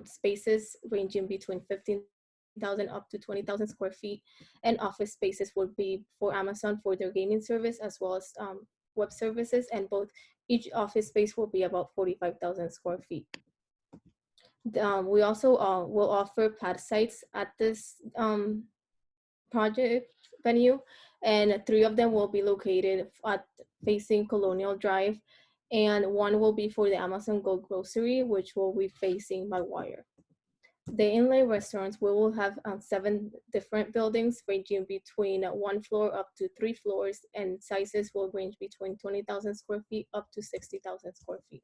spaces ranging between 15,000 up to 20,000 square feet, and office spaces would be for Amazon for their gaming service as well as web services, and each office space will be about 45,000 square feet. We also will offer pad sites at this project venue, and 3 of them will be located facing Colonial Drive, and 1 will be for the Amazon Go Grocery, which will be facing Mcguire. The Inlay restaurants, we will have 7 different buildings ranging between 1 floor up to 3 floors, and sizes will range between 20,000 square feet up to 60,000 square feet.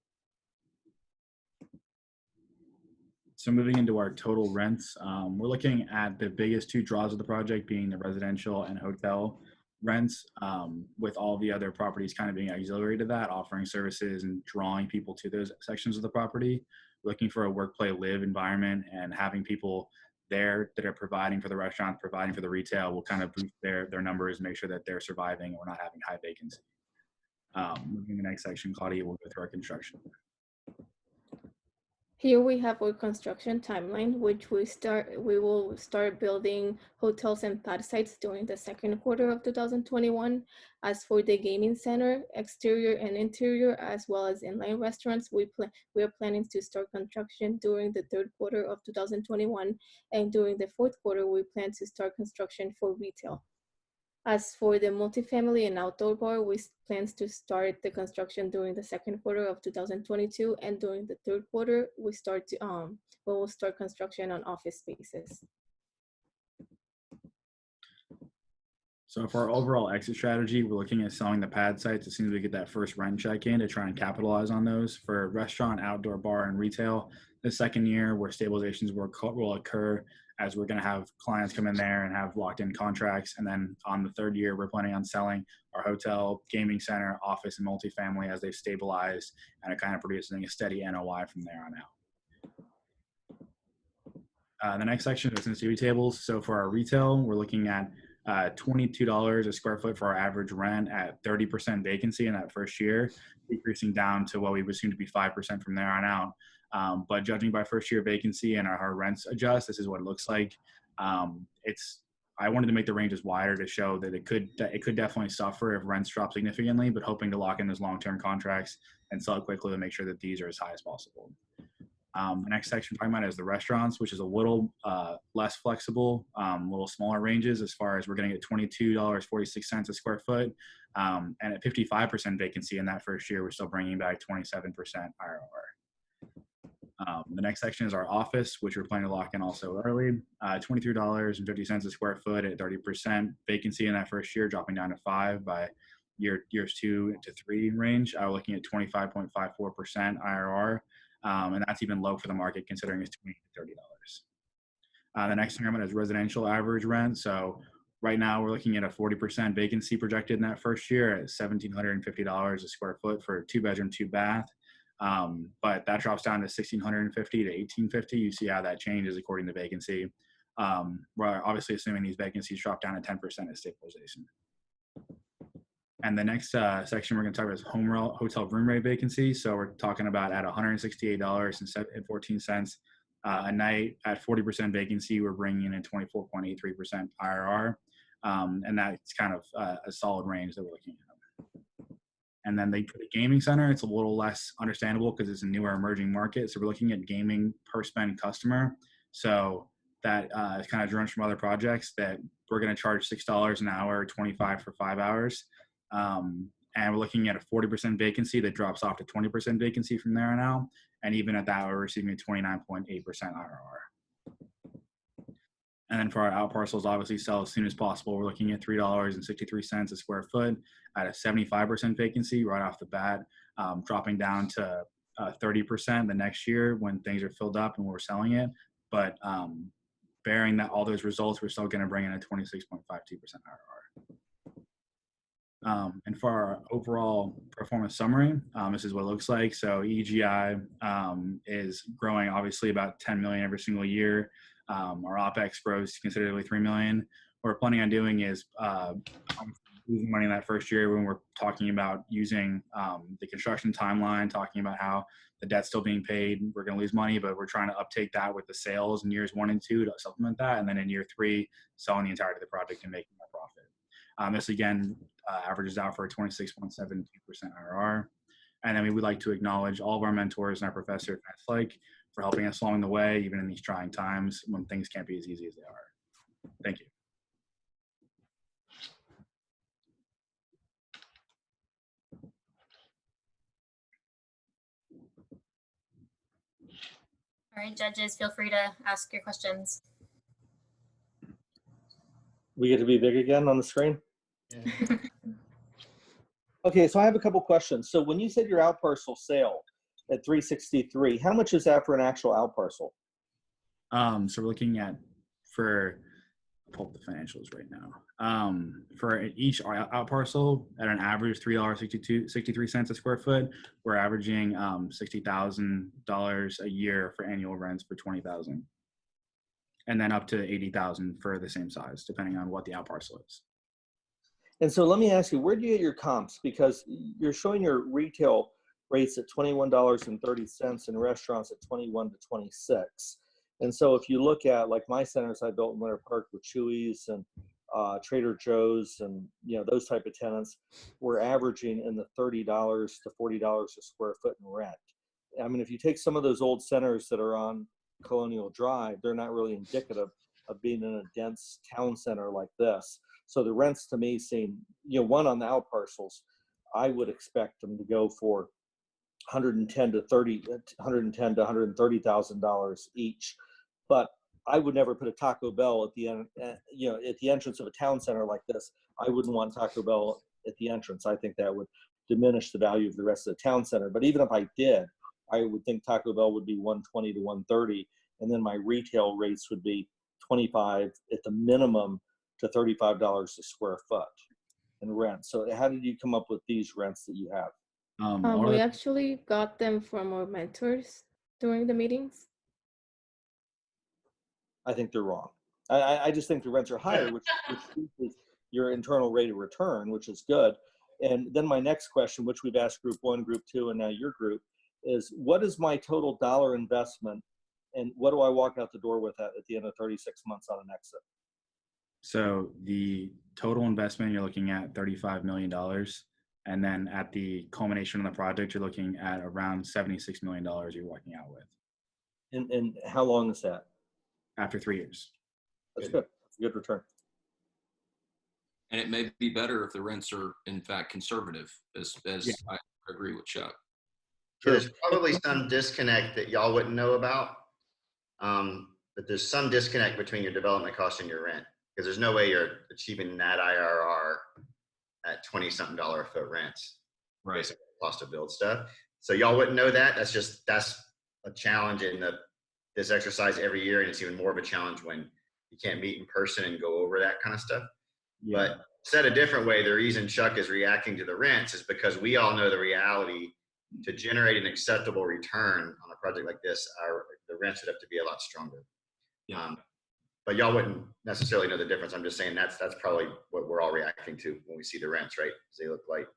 So moving into our total rents, we're looking at the biggest 2 draws of the project being the residential and hotel rents, with all the other properties kind of being auxiliary to that, offering services and drawing people to those sections of the property. Looking for a work, play, live environment, and having people there that are providing for the restaurant, providing for the retail will kind of boost their numbers, make sure that they're surviving and we're not having high vacancy. Moving to the next section, Claudia will go through our construction. Here we have our construction timeline, which we will start building hotels and pad sites during the 2nd quarter of 2021. As for the gaming center, exterior and interior, as well as inline restaurants, we are planning to start construction during the 3rd quarter of 2021. And during the 4th quarter, we plan to start construction for retail. As for the multifamily and outdoor bar, we plan to start the construction during the 2nd quarter of 2022, and during the 3rd quarter, we will start construction on office spaces. So for our overall exit strategy, we're looking at selling the pad sites as soon as we get that first rent check in to try and capitalize on those. For restaurant, outdoor bar, and retail, the 2nd year where stabilizations will occur as we're going to have clients come in there and have locked in contracts. And then on the 3rd year, we're planning on selling our hotel, gaming center, office, and multifamily as they've stabilized and are kind of producing a steady NOI from there on out. The next section is sensitivity tables. So for our retail, we're looking at $22 a square foot for our average rent at 30% vacancy in that first year, decreasing down to what we would assume to be 5% from there on out. But judging by first year vacancy and our rents adjust, this is what it looks like. I wanted to make the ranges wider to show that it could definitely suffer if rents drop significantly, but hoping to lock in those long-term contracts and sell it quickly to make sure that these are as high as possible. The next section we're talking about is the restaurants, which is a little less flexible, little smaller ranges as far as we're getting at $22.46 a square foot. And at 55% vacancy in that first year, we're still bringing back 27% IRR. The next section is our office, which we're planning to lock in also early. $23.50 a square foot at 30% vacancy in that first year, dropping down to 5 by years 2 to 3 range. We're looking at 25.54% IRR, and that's even low for the market considering it's $20 to $30. The next thing is residential average rent. So right now we're looking at a 40% vacancy projected in that first year at $1,750 a square foot for a 2-bedroom, 2-bath. But that drops down to $1,650 to $1,850. You see how that changes according to vacancy. We're obviously assuming these vacancies drop down to 10% at stabilization. And the next section we're going to talk about is hotel room rate vacancy. So we're talking about at $168.14 a night at 40% vacancy, we're bringing in 24.83% IRR. And that's kind of a solid range that we're looking at. And then for the gaming center, it's a little less understandable because it's a newer emerging market. So we're looking at gaming per spend customer. So that is kind of drawn from other projects that we're going to charge $6 an hour, 25 for 5 hours. And we're looking at a 40% vacancy that drops off to 20% vacancy from there on out. And even at that, we're receiving a 29.8% IRR. And then for our out parcels, obviously sell as soon as possible. We're looking at $3.63 a square foot at a 75% vacancy right off the bat, dropping down to 30% the next year when things are filled up and we're selling it. But bearing that all those results, we're still going to bring in a 26.52% IRR. And for our overall performance summary, this is what it looks like. So EGI is growing obviously about 10 million every single year. Our OPEX grows considerably 3 million. What we're planning on doing is losing money in that first year when we're talking about using the construction timeline, talking about how the debt's still being paid. We're going to lose money, but we're trying to uptake that with the sales in years 1 and 2 to supplement that. And then in year 3, selling the entirety of the project and making a profit. This again averages out for a 26.72% IRR. And then we would like to acknowledge all of our mentors and our professors for helping us along the way, even in these trying times when things can't be as easy as they are. Thank you. All right, judges, feel free to ask your questions. We get to be big again on the screen? Okay, so I have a couple questions. So when you said your out parcel sale at 363, how much is that for an actual out parcel? So we're looking at, I'll pull up the financials right now. For each out parcel at an average $3.63 a square foot, we're averaging $60,000 a year for annual rents for 20,000, and then up to 80,000 for the same size, depending on what the out parcel is. And so let me ask you, where do you get your comps? Because you're showing your retail rates at $21.30 and restaurants at 21 to 26. And so if you look at like my centers I built in Winter Park with Chewy's and Trader Joe's and those type of tenants, we're averaging in the $30 to $40 a square foot in rent. I mean, if you take some of those old centers that are on Colonial Drive, they're not really indicative of being in a dense town center like this. So the rents to me seem, one on the out parcels, I would expect them to go for $110,000 to $130,000 each. But I would never put a Taco Bell at the end, at the entrance of a town center like this. I wouldn't want Taco Bell at the entrance. I think that would diminish the value of the rest of the town center. But even if I did, I would think Taco Bell would be 120 to 130, and then my retail rates would be 25 at the minimum to $35 a square foot in rent. So how did you come up with these rents that you have? We actually got them from our mentors during the meetings. I think they're wrong. I just think the rents are higher, which is your internal rate of return, which is good. And then my next question, which we've asked group 1, group 2, and now your group, is what is my total dollar investment and what do I walk out the door with at the end of 36 months on an exit? So the total investment, you're looking at $35 million. And then at the culmination of the project, you're looking at around $76 million you're walking out with. And how long is that? After 3 years. That's good. That's a good return. And it may be better if the rents are in fact conservative, as I agree with Chuck. Yeah, there's probably some disconnect that y'all wouldn't know about, but there's some disconnect between your development cost and your rent, because there's no way you're achieving that IRR at $20-something a foot rents, right? Basically, cost to build stuff. So y'all wouldn't know that. That's a challenge in this exercise every year, and it's even more of a challenge when you can't meet in person and go over that kind of stuff. Yeah. But said a different way, the reason Chuck is reacting to the rents is because we all know the reality. To generate an acceptable return on a project like this, the rents would have to be a lot stronger. Yeah. But y'all wouldn't necessarily know the difference. I'm just saying that's probably what we're all reacting to when we see the rents, right? Because they look like.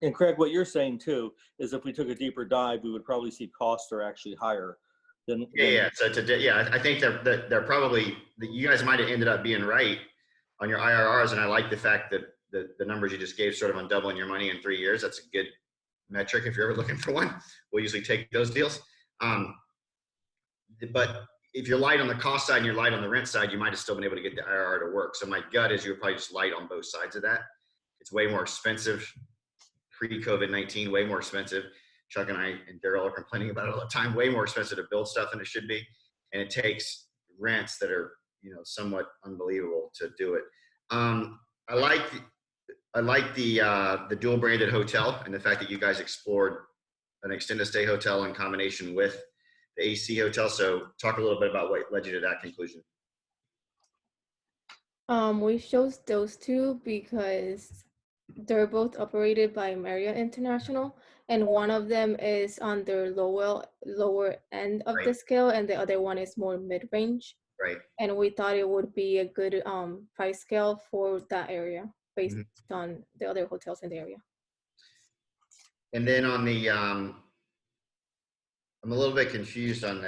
And Craig, what you're saying too is if we took a deeper dive, we would probably see costs are actually higher than. Yeah. So I think they're probably, you guys might have ended up being right on your IRRs, and I like the fact that the numbers you just gave sort of on doubling your money in 3 years. That's a good metric if you're ever looking for one. We'll usually take those deals. But if you're light on the cost side and you're light on the rent side, you might have still been able to get the IRR to work. So my gut is you're probably just light on both sides of that. It's way more expensive pre-COVID-19, way more expensive. Chuck and I and Daryl are complaining about it all the time, way more expensive to build stuff than it should be. And it takes rents that are, somewhat unbelievable to do it. I like the dual branded hotel and the fact that you guys explored an extended stay hotel in combination with the AC hotel. So talk a little bit about what led you to that conclusion. We chose those two because they're both operated by Marriott International, and one of them is on their lower end of the Right. scale, and the other one is more mid-range. Right. And we thought it would be a good price scale for that area based Mhm. on the other hotels in the area. And then on the, I'm a little bit confused on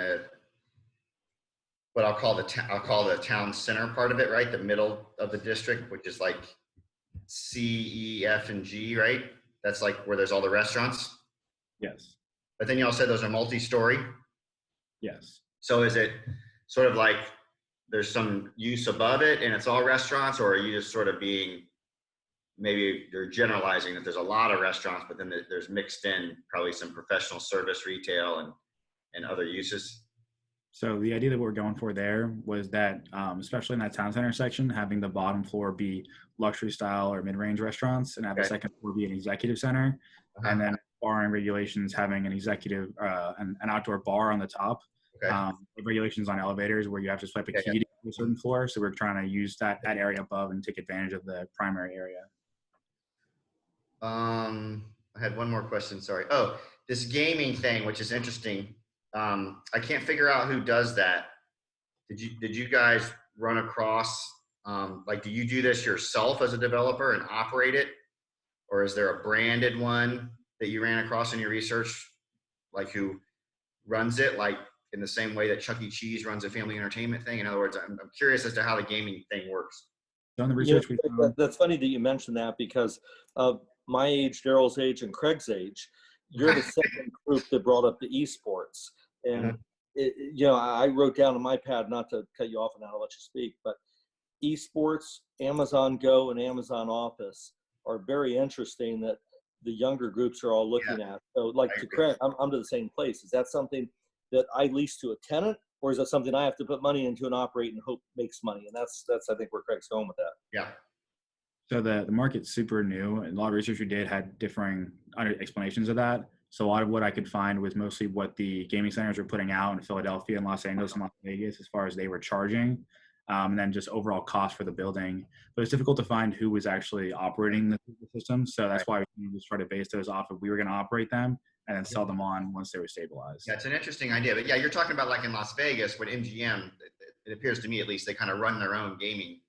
what I'll call the town center part of it, right? The middle of the district, which is like C, E, F, and G, right? That's like where there's all the restaurants. Yes. But then you all said those are multi-story. Yes. So is it sort of like there's some use above it and it's all restaurants, or are you just sort of being, maybe you're generalizing that there's a lot of restaurants, but then there's mixed in probably some professional service, retail, and other uses? So the idea that we're going for there was that, especially in that town center section, having the bottom floor be luxury style or mid-range restaurants, and have the second floor be an executive center, and then barring regulations having an executive, an outdoor bar on the top. Regulations on elevators where you have to swipe a key to get to a certain floor. So we're trying to use that area above and take advantage of the primary area. I had one more question, sorry. Oh, this gaming thing, which is interesting. I can't figure out who does that. Did you guys run across, like, do you do this yourself as a developer and operate it? Or is there a branded one that you ran across in your research, like who runs it, like in the same way that Chuck E. Cheese runs a family entertainment thing? In other words, I'm curious as to how the gaming thing works. So in the research that's funny that you mentioned that, because of my age, Daryl's age, and Craig's age, you're the second group that brought up the esports. And I wrote down on my pad, not to cut you off and I'll let you speak, but esports, Amazon Go, and Amazon Office are very interesting that the younger groups are all looking at. So like to Craig, I'm to the same place. Is that something that I lease to a tenant, or is that something I have to put money into and operate and hope makes money? And that's I think where Craig's going with that. Yeah. So the market's super new, and a lot of research we did had differing explanations of that. So a lot of what I could find was mostly what the gaming centers were putting out in Philadelphia and Los Angeles and Las Vegas as far as they were charging, and then just overall cost for the building. But it's difficult to find who was actually operating the system. So that's why we just try to base those off of we were going to operate them and then sell them on once they were stabilized. Yeah, it's an interesting idea. But yeah, you're talking about like in Las Vegas with MGM, it appears to me at least, they kind of run their own gaming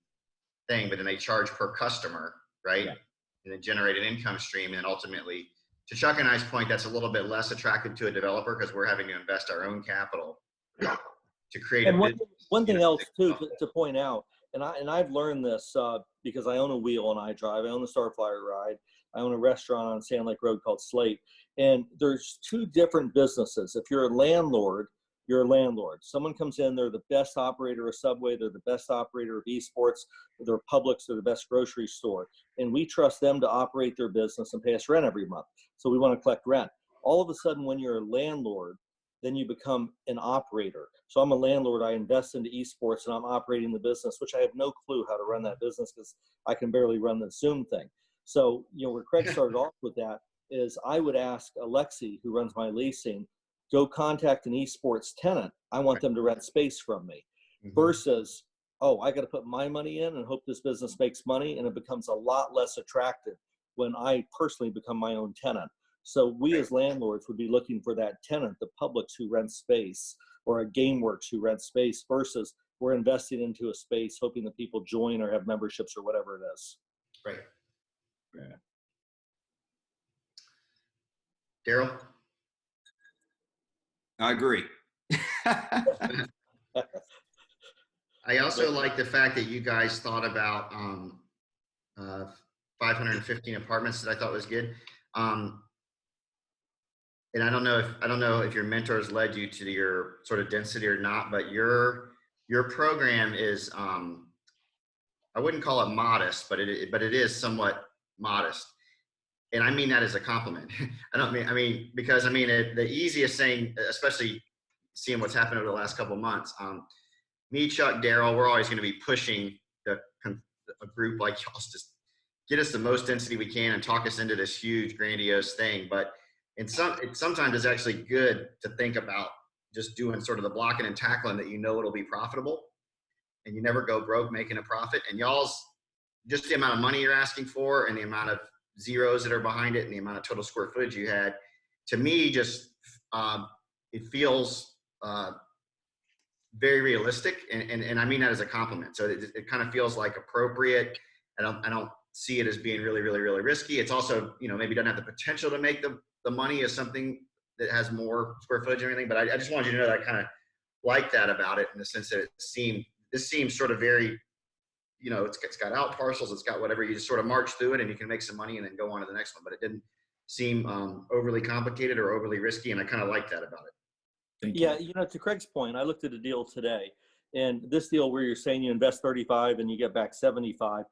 thing, but then they charge per customer, right? Yeah. And then generate an income stream. And ultimately, to Chuck and I's point, that's a little bit less attractive to a developer because we're having to invest our own capital to create and a one thing else too to point out, and I've learned this because I own a wheel and I drive. I own the Starflyer ride. I own a restaurant on Sand Lake Road called Slate. And there's two different businesses. If you're a landlord, you're a landlord. Someone comes in, they're the best operator of Subway, they're the best operator of esports, they're Publix, they're the best grocery store. And we trust them to operate their business and pay us rent every month. So we want to collect rent. All of a sudden, when you're a landlord, then you become an operator. So I'm a landlord, I invest into esports and I'm operating the business, which I have no clue how to run that business because I can barely run the Zoom thing. So, where Craig started off with that is I would ask Alexi, who runs my leasing, go contact an esports tenant. I want them to rent space from me versus, oh, I got to put my money in and hope this business makes money. And it becomes a lot less attractive when I personally become my own tenant. So we as landlords would be looking for that tenant, the Publix who rents space, or a GameWorks who rents space, versus we're investing into a space hoping that people join or have memberships or whatever it is. Right. Yeah. Daryl? I agree. I also like the fact that you guys thought about 515 apartments that I thought was good. And I don't know if your mentors led you to your sort of density or not, but your program is I wouldn't call it modest, but it is somewhat modest. And I mean that as a compliment. Because the easiest thing, especially seeing what's happened over the last couple of months, me, Chuck, Daryl, we're always going to be pushing a group like y'all to just get us the most density we can and talk us into this huge, grandiose thing. But sometimes it's actually good to think about just doing sort of the blocking and tackling that it'll be profitable. and you never go broke making a profit. And y'all's, just the amount of money you're asking for and the amount of zeros that are behind it and the amount of total square footage you had, to me, just it feels very realistic, and I mean that as a compliment. So it kind of feels like appropriate. I don't see it as being really risky. It's also, you know, maybe doesn't have the potential to make the money as something that has more square footage and everything. But I just wanted you to know that I kind of like that about it, in the sense that this seems sort of very, you know, it's got out parcels, it's got whatever, you just sort of march through it and you can make some money and then go on to the next one. But it didn't seem overly complicated or overly risky, and I kind of like that about it. Thank you. Yeah, you know, to Craig's point, I looked at a deal today, and this deal where you're saying you invest 35 and you get back 75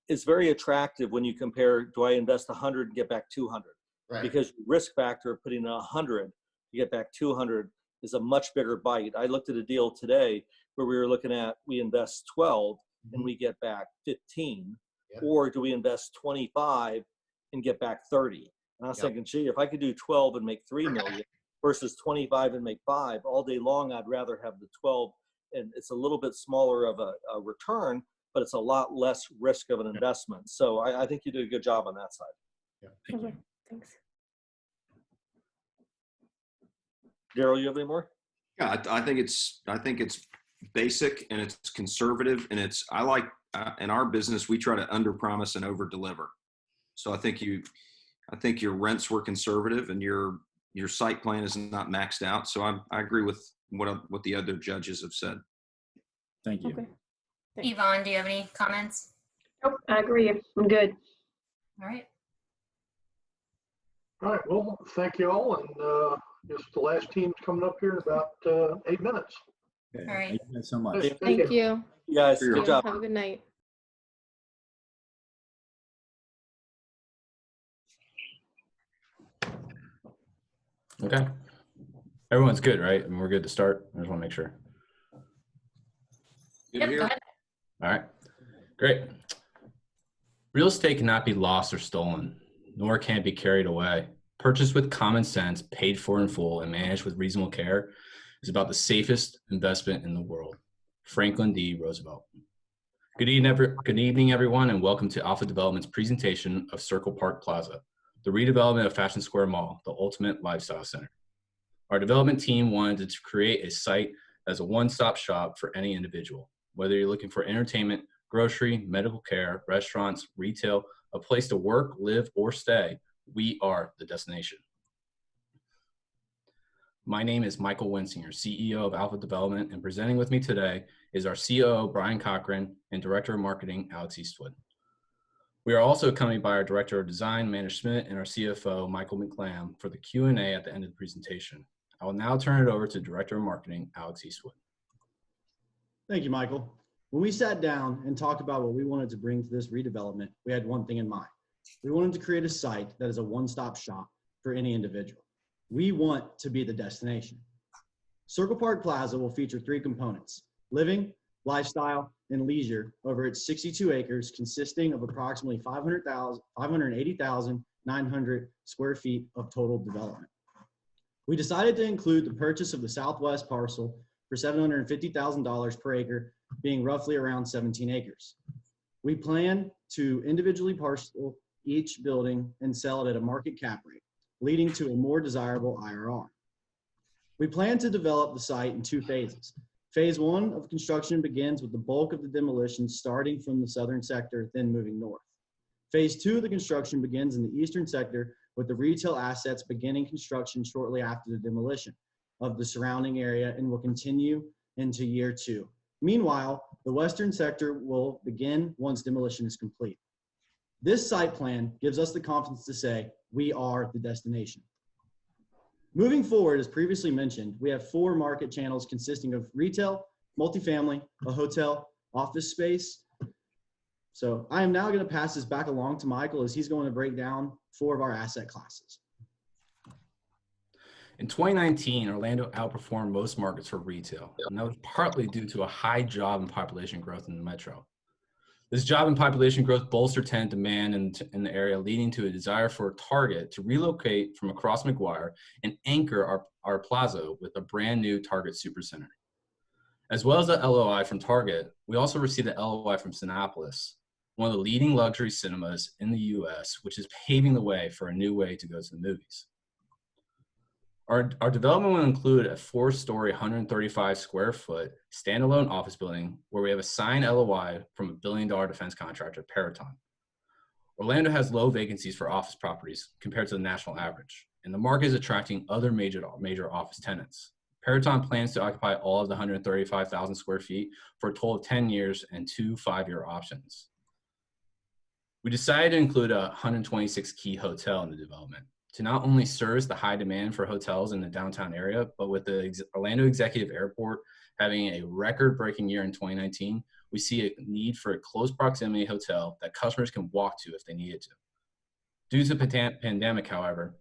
is very attractive when you compare, do I invest 100 and get back 200? Right. Because risk factor of putting in 100 to get back 200 is a much bigger bite. I looked at a deal today where we were looking at, we invest 12 and we get back 15, Yep. or do we invest 25 and get back 30? And I was thinking, gee, if I could do 12 and make 3 million versus 25 and make 5 all day long, I'd rather have the 12, and it's a little bit smaller of a return, but it's a lot less risk of an investment. So I think you did a good job on that side. Yeah, thank you. Okay, thanks. Daryl, you have any more? Yeah, I think it's basic and it's conservative, and I like in our business we try to under promise and over deliver. So I think your rents were conservative and your site plan is not maxed out. So I agree with what the other judges have said. Thank you. Okay. Yvonne, do you have any comments? Nope, I agree. I'm good. All right. All right, well, thank you all, and just the last team's coming up here in about 8 minutes. Okay. All right. Thank you guys so much. Thank you. You guys, Sure. good job. Have a good night. Okay. Everyone's good, right? I mean, we're good to start. I just want to make sure. Good Yep, to go hear. ahead. All right. Great. Real estate cannot be lost or stolen, nor can it be carried away. Purchased with common sense, paid for in full, and managed with reasonable care is about the safest investment in the world. Franklin D. Roosevelt. Good evening, everyone, and welcome to Alpha Development's presentation of Circle Park Plaza, the redevelopment of Fashion Square Mall, the ultimate lifestyle center. Our development team wanted to create a site as a one-stop shop for any individual, whether you're looking for entertainment, grocery, medical care, restaurants, retail, a place to work, live, or stay. We are the destination. My name is Michael Wensinger, CEO of Alpha Development, and presenting with me today is our COO, Brian Cochran, and Director of Marketing, Alex Eastwood. We are also accompanied by our Director of Design, Manor Schmidt, and our CFO, Michael McLam, for the Q&A at the end of the presentation. I will now turn it over to Director of Marketing, Alex Eastwood. Thank you, Michael. When we sat down and talked about what we wanted to bring to this redevelopment, we had one thing in mind. We wanted to create a site that is a one-stop shop for any individual. We want to be the destination. Circle Park Plaza will feature 3 components: living, lifestyle, and leisure over its 62 acres, consisting of approximately 580,900 square feet of total development. We decided to include the purchase of the southwest parcel for $750,000 per acre, being roughly around 17 acres. We plan to individually parcel each building and sell it at a market cap rate, leading to a more desirable IRR. We plan to develop the site in 2 phases. Phase 1 of construction begins with the bulk of the demolition starting from the southern sector, then moving north. Phase 2 of the construction begins in the eastern sector, with the retail assets beginning construction shortly after the demolition of the surrounding area and will continue into year 2. Meanwhile, the western sector will begin once demolition is complete. This site plan gives us the confidence to say we are the destination. Moving forward, as previously mentioned, we have 4 market channels consisting of retail, multifamily, a hotel, office space. So I am now going to pass this back along to Michael as he's going to break down 4 of our asset classes. In 2019, Orlando outperformed most markets for retail, and that was partly due to a high job and population growth in the metro. This job and population growth bolstered tenant demand in the area, leading to a desire for Target to relocate from across Mcguire and anchor our plaza with a brand new Target Supercenter. As well as the LOI from Target, we also received an LOI from Cinépolis, one of the leading luxury cinemas in the US, which is paving the way for a new way to go to the movies. Our development will include a 4-story, 135 square foot standalone office building where we have a signed LOI from $1 billion defense contractor, Peraton. Orlando has low vacancies for office properties compared to the national average, and the market is attracting other major office tenants. Peraton plans to occupy all of the 135,000 square feet for a total of 10 years and 2 5-year options. We decided to include a 126-key hotel in the development to not only service the high demand for hotels in the downtown area, but with the Orlando Executive Airport having a record-breaking year in 2019, we see a need for a close proximity hotel that customers can walk to if they needed to. Due to the pandemic, however,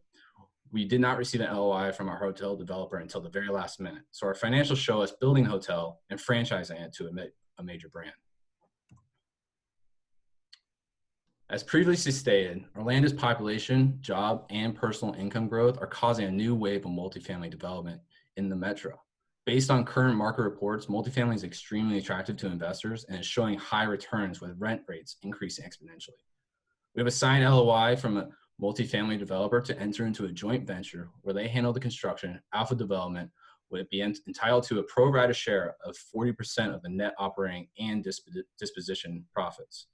we did not receive an LOI from our hotel developer until the very last minute. So our financials show us building a hotel and franchising it to a major brand. As previously stated, Orlando's population, job, and personal income growth are causing a new wave of multifamily development in the metro. Based on current market reports, multifamily is extremely attractive to investors and is showing high returns with rent rates increasing exponentially. We have a signed LOI from a multifamily developer to enter into a joint venture where they handle the construction. Alfa Development would be entitled to a pro rata share of 40% of the net operating and disposition profits.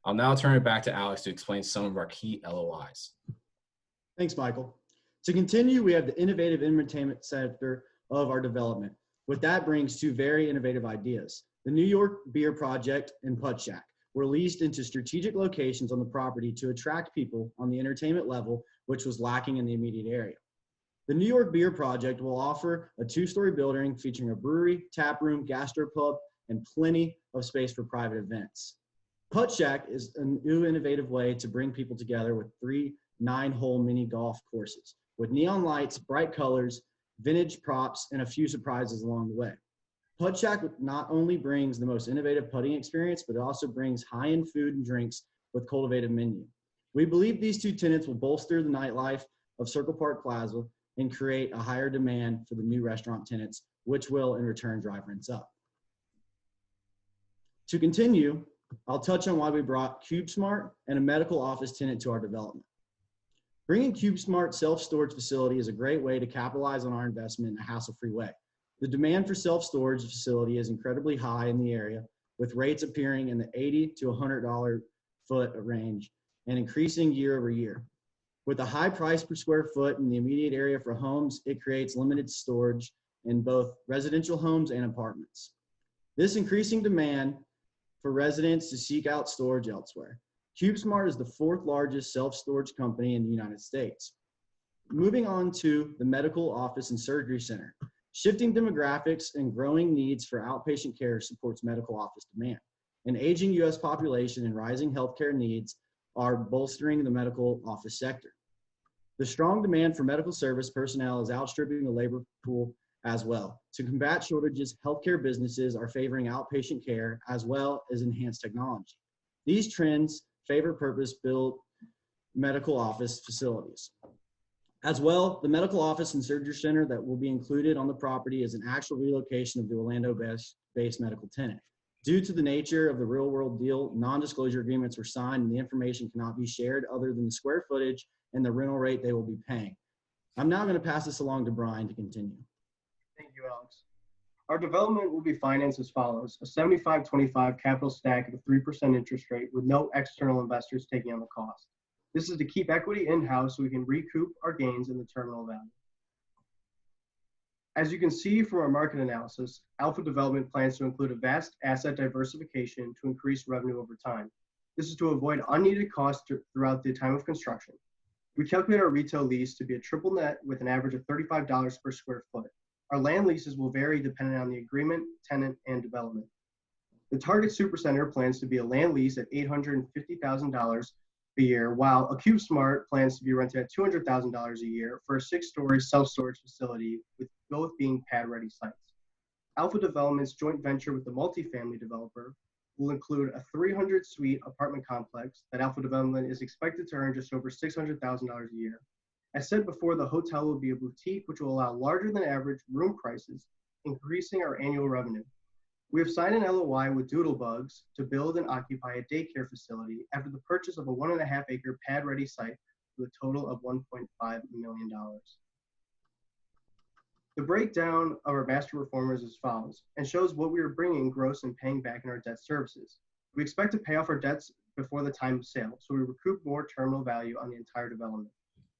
I'll now turn it back to Alex to explain some of our key LOIs. Thanks, Michael. To continue, we have the innovative entertainment sector of our development. What that brings 2 very innovative ideas. The New York Beer Project and Putt Shack were leased into strategic locations on the property to attract people on the entertainment level, which was lacking in the immediate area. The New York Beer Project will offer a 2-story building featuring a brewery, tap room, gastropub, and plenty of space for private events. Putt Shack is a new innovative way to bring people together with 3 9-hole mini golf courses with neon lights, bright colors, vintage props, and a few surprises along the way. Putt Shack not only brings the most innovative putting experience, but it also brings high-end food and drinks with cultivated menu. We believe these 2 tenants will bolster the nightlife of Circle Park Plaza and create a higher demand for the new restaurant tenants, which will in return drive rents up. To continue, I'll touch on why we brought CubeSmart and a medical office tenant to our development. Bringing CubeSmart self-storage facility is a great way to capitalize on our investment in a hassle-free way. The demand for self-storage facility is incredibly high in the area, with rates appearing in the $80 to $100 foot range and increasing year over year. With a high price per square foot in the immediate area for homes, it creates limited storage in both residential homes and apartments. This increasing demand for residents to seek out storage elsewhere. CubeSmart is the 4th largest self-storage company in the United States. Moving on to the medical office and surgery center. Shifting demographics and growing needs for outpatient care supports medical office demand. An aging U.S. population and rising healthcare needs are bolstering the medical office sector. The strong demand for medical service personnel is outstripping the labor pool as well. To combat shortages, healthcare businesses are favoring outpatient care as well as enhanced technology. These trends favor purpose-built medical office facilities. As well, the medical office and surgery center that will be included on the property is an actual relocation of the Orlando-based medical tenant. Due to the nature of the real-world deal, non-disclosure agreements were signed and the information cannot be shared other than the square footage and the rental rate they will be paying. I'm now going to pass this along to Brian to continue. Thank you, Alex. Our development will be financed as follows: a 75-25 capital stack at a 3% interest rate with no external investors taking on the cost. This is to keep equity in-house so we can recoup our gains in the terminal value. As you can see from our market analysis, Alfa Development plans to include a vast asset diversification to increase revenue over time. This is to avoid unneeded costs throughout the time of construction. We calculate our retail lease to be a triple net with an average of $35 per square foot. Our land leases will vary depending on the agreement, tenant, and development. The Target Supercenter plans to be a land lease at $850,000 a year, while a CubeSmart plans to be rented at $200,000 a year for a 6-story self-storage facility, with both being pad-ready sites. Alfa Development's joint venture with the multifamily developer will include a 300-suite apartment complex that Alfa Development is expected to earn just over $600,000 a year. As said before, the hotel will be a boutique, which will allow larger than average room prices, increasing our annual revenue. We have signed an LOI with Doodlebugs to build and occupy a daycare facility after the purchase of a 1.5 acre pad-ready site with a total of $1.5 million. The breakdown of our master reformers is as follows and shows what we are bringing gross and paying back in our debt services. We expect to pay off our debts before the time of sale, so we recoup more terminal value on the entire development.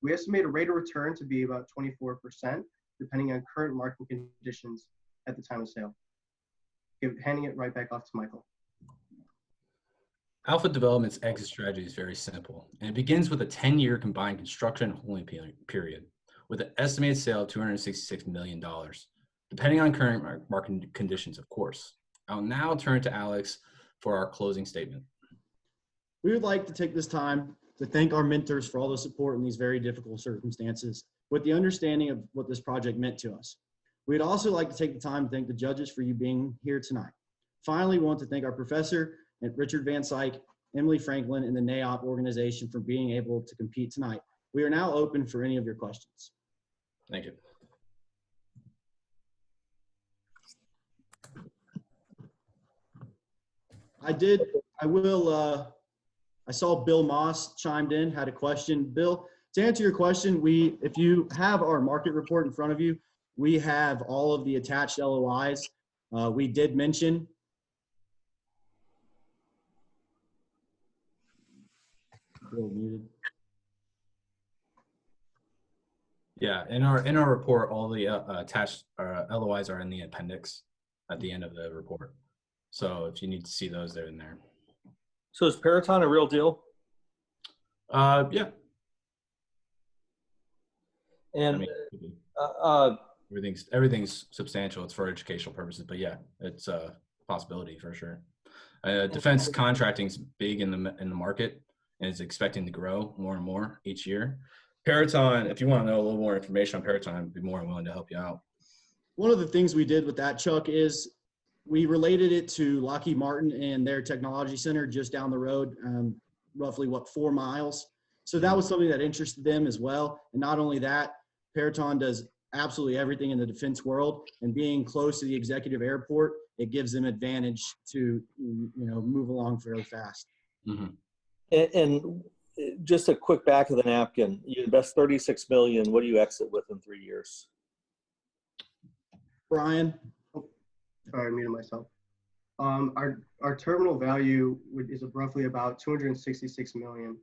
We estimate a rate of return to be about 24%, depending on current market conditions at the time of sale. Handing it right back off to Michael. Alpha Development's exit strategy is very simple, and it begins with a 10-year combined construction and holding period, with an estimated sale of $266 million, depending on current market conditions, of course. I'll now turn to Alex for our closing statement. We would like to take this time to thank our mentors for all the support in these very difficult circumstances, with the understanding of what this project meant to us. We'd also like to take the time to thank the judges for you being here tonight. Finally, we want to thank our professor, Richard Van Syke, Emily Franklin, and the NAIOP organization for being able to compete tonight. We are now open for any of your questions. Thank you. I saw Bill Moss chimed in, had a question. Bill, to answer your question, if you have our market report in front of you, we have all of the attached LOIs. We did mention. Bill muted. Yeah, in our report, all the attached LOIs are in the appendix at the end of the report. So if you need to see those, they're in there. So is Peraton a real deal? Yeah. And everything's substantial. It's for educational purposes, but yeah, it's a possibility for sure. Defense contracting's big in the market, and is expecting to grow more and more each year. Peraton, if you want to know a little more information on Peraton, I'd be more than willing to help you out. One of the things we did with that, Chuck, is we related it to Lockheed Martin and their technology center just down the road, roughly 4 miles. So that was something that interested them as well. And not only that, Peraton does absolutely everything in the defense world, and being close to the executive airport, it gives them advantage to move along fairly fast. Mm-hmm. And just a quick back of the napkin, you invest $36 million. What do you exit with in 3 years? Brian? Sorry, I muted myself. Our terminal value is roughly about $266 million,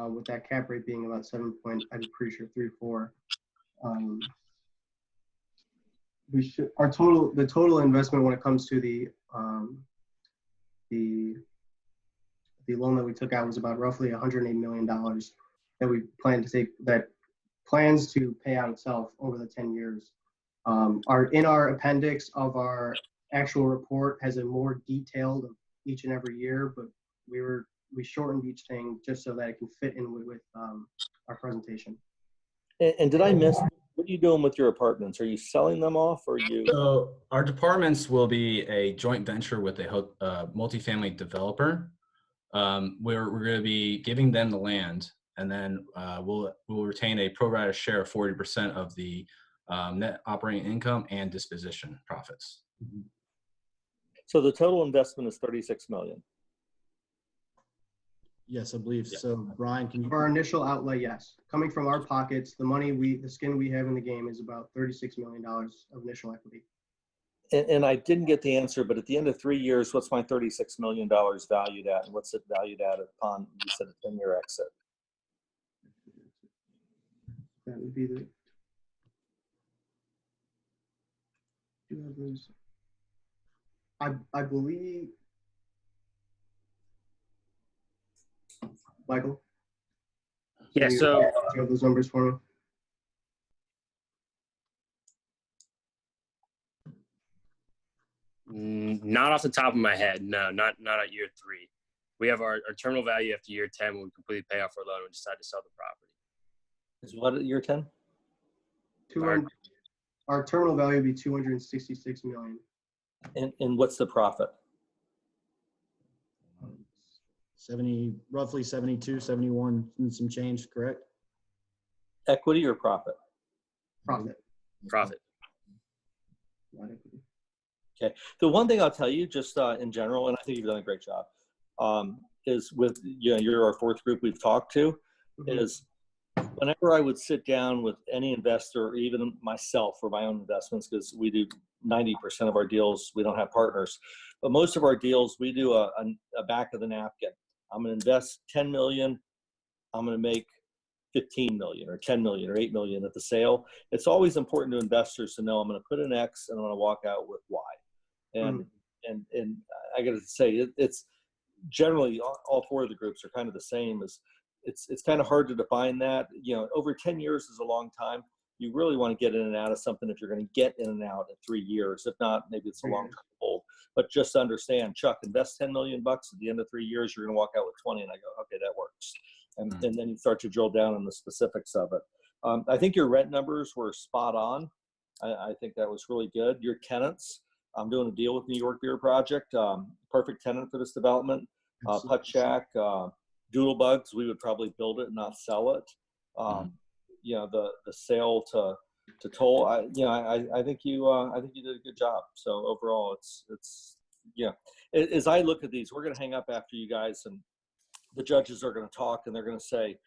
with that cap rate being about 7 point, I'm pretty sure 3.4. The total investment when it comes to the loan that we took out was about roughly $108 million that we plan to take, that plans to pay out itself over the 10 years. In our appendix of our actual report has a more detailed of each and every year, but we shortened each thing just so that it can fit in with our presentation. And did I miss, what are you doing with your apartments? Are you selling them off, or you? So our departments will be a joint venture with a multifamily developer. We're going to be giving them the land, and then we'll retain a pro rata share of 40% of the net operating income and disposition profits. Mm-hmm. So the total investment is $36 million. Yes, I believe so. Brian, can you? For our initial outlay, yes. Coming from our pockets, the skin we have in the game is about $36 million of initial equity. And I didn't get the answer, but at the end of 3 years, what's my $36 million valued at, and what's it valued at upon, you said, a 10-year exit? That would be the. Do you have those? I believe. Michael? Yeah, do so. you have those numbers for me? Not off the top of my head. No, not at year 3. We have our terminal value after year 10 when we completely pay off our loan and decide to sell the property. Is what at year 10? Our terminal value would be $266 million. And what's the profit? Roughly 72, 71 and some change, correct? Equity or profit? Profit. Profit. Not equity. Okay. The one thing I'll tell you just in general, and I think you've done a great job, is with, you're our fourth group we've talked to, is whenever I would sit down with any investor, or even myself for my own investments, because we do 90% of our deals, we don't have partners, but most of our deals, we do a back of the napkin. I'm going to invest 10 million. I'm going to make 15 million or 10 million or 8 million at the sale. It's always important to investors to know I'm going to put an X and I'm going to walk out with Y. And I got to say, it's generally all four of the groups are kind of the same. As it's kind of hard to define that. Over 10 years is a long time. You really want to get in and out of something if you're going to get in and out in 3 years. If not, maybe it's a long term hold. But just understand, Chuck, invest 10 million bucks at the end of 3 years, you're going to walk out with 20. And I go, okay, that works. And then you start to drill down on the specifics of it. I think your rent numbers were spot on. I think that was really good. Your tenants, I'm doing a deal with New York Beer Project, perfect tenant for this development. Putt Shack, Doodlebugs, we would probably build it and not sell it. The sale to toll, I think you did a good job. So overall, it's as I look at these, we're going to hang up after you guys, and the judges are going to talk, and they're going to say,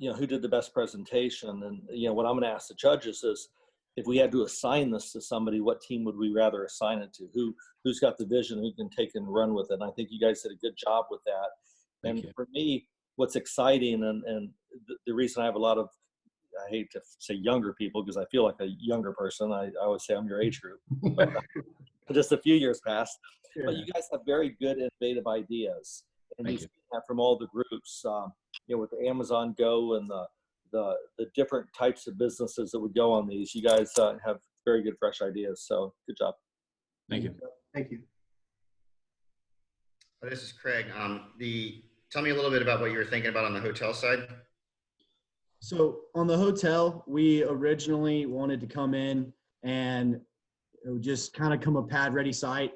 who did the best presentation? And what I'm going to ask the judges is, if we had to assign this to somebody, what team would we rather assign it to? Who's got the vision, who can take and run with it? And I think you guys did a good job with that. Thank you. For me, what's exciting, and the reason I have a lot of, I hate to say younger people because I feel like a younger person. I always say I'm your age group, but just a few years past. Yeah. But you guys have very good, innovative ideas, and these have from all the groups. With the Amazon Go and the different types of businesses that would go on these, you guys have very good, fresh ideas. So good job. Thank you. Thank you. This is Craig. Tell me a little bit about what you were thinking about on the hotel side. So on the hotel, we originally wanted to come in and just kind of come a pad ready site.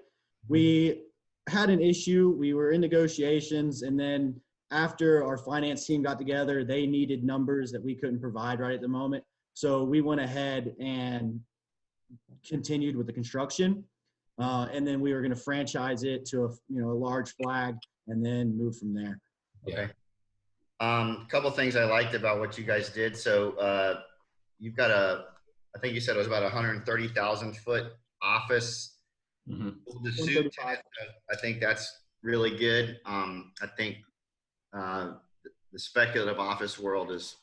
We had an issue. We were in negotiations, and then after our finance team got together, they needed numbers that we couldn't provide right at the moment. So we went ahead and continued with the construction. And then we were going to franchise it to a large flag and then move from there. Okay. A couple of things I liked about what you guys did. So you've got I think you said it was about 130,000 foot office. I think that's really good. I think the speculative office world is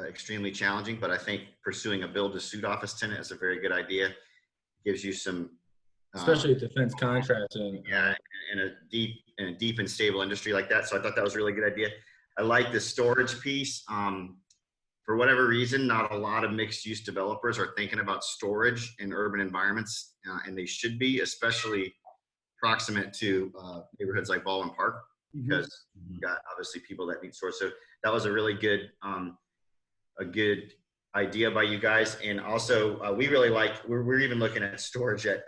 extremely challenging, but I think pursuing a build-to-suit office tenant is a very good idea. Gives you some, especially defense contracting. Yeah, in a deep and stable industry like that. So I thought that was a really good idea. I like the storage piece. For whatever reason, not a lot of mixed-use developers are thinking about storage in urban environments, and they should be, especially proximate to neighborhoods like Baldwin Park, because you've got obviously people that need storage. So that was a really good, idea by you guys. And also, we really like, we're even looking at storage at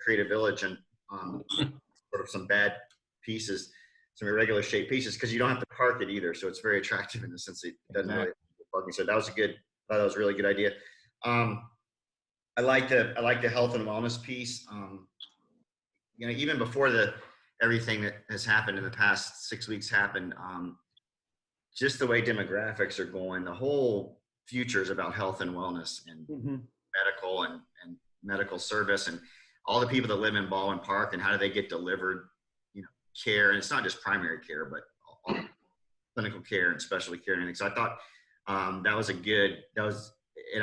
Creative Village, and sort of some bad pieces, some irregular shaped pieces, because you don't have to park it either. So it's very attractive in the sense that it doesn't really have parking. So that was that was a really good idea. I like the health and wellness piece. Even before everything that has happened in the past 6 weeks happened, just the way demographics are going, the whole future is about health and wellness and medical and medical service, and all the people that live in Baldwin Park, and how do they get delivered, care. And it's not just primary care, but all clinical care and specialty care and everything. So I thought and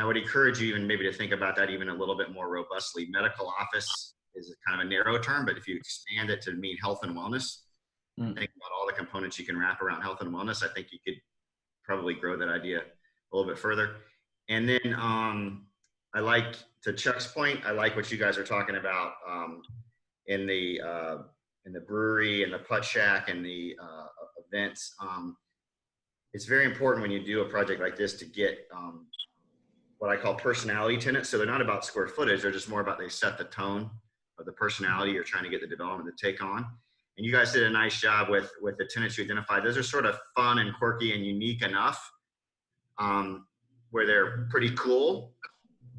I would encourage you even maybe to think about that even a little bit more robustly. Medical office is kind of a narrow term, but if you expand it to mean health and wellness, think about all the components you can wrap around health and wellness, I think you could probably grow that idea a little bit further. And then I like, to Chuck's point, I like what you guys are talking about in the brewery and the Putt Shack and the events. It's very important when you do a project like this to get what I call personality tenants. So they're not about square footage, they're just more about, they set the tone of the personality you're trying to get the development to take on. And you guys did a nice job with the tenants you identified. Those are sort of fun and quirky and unique enough where they're pretty cool,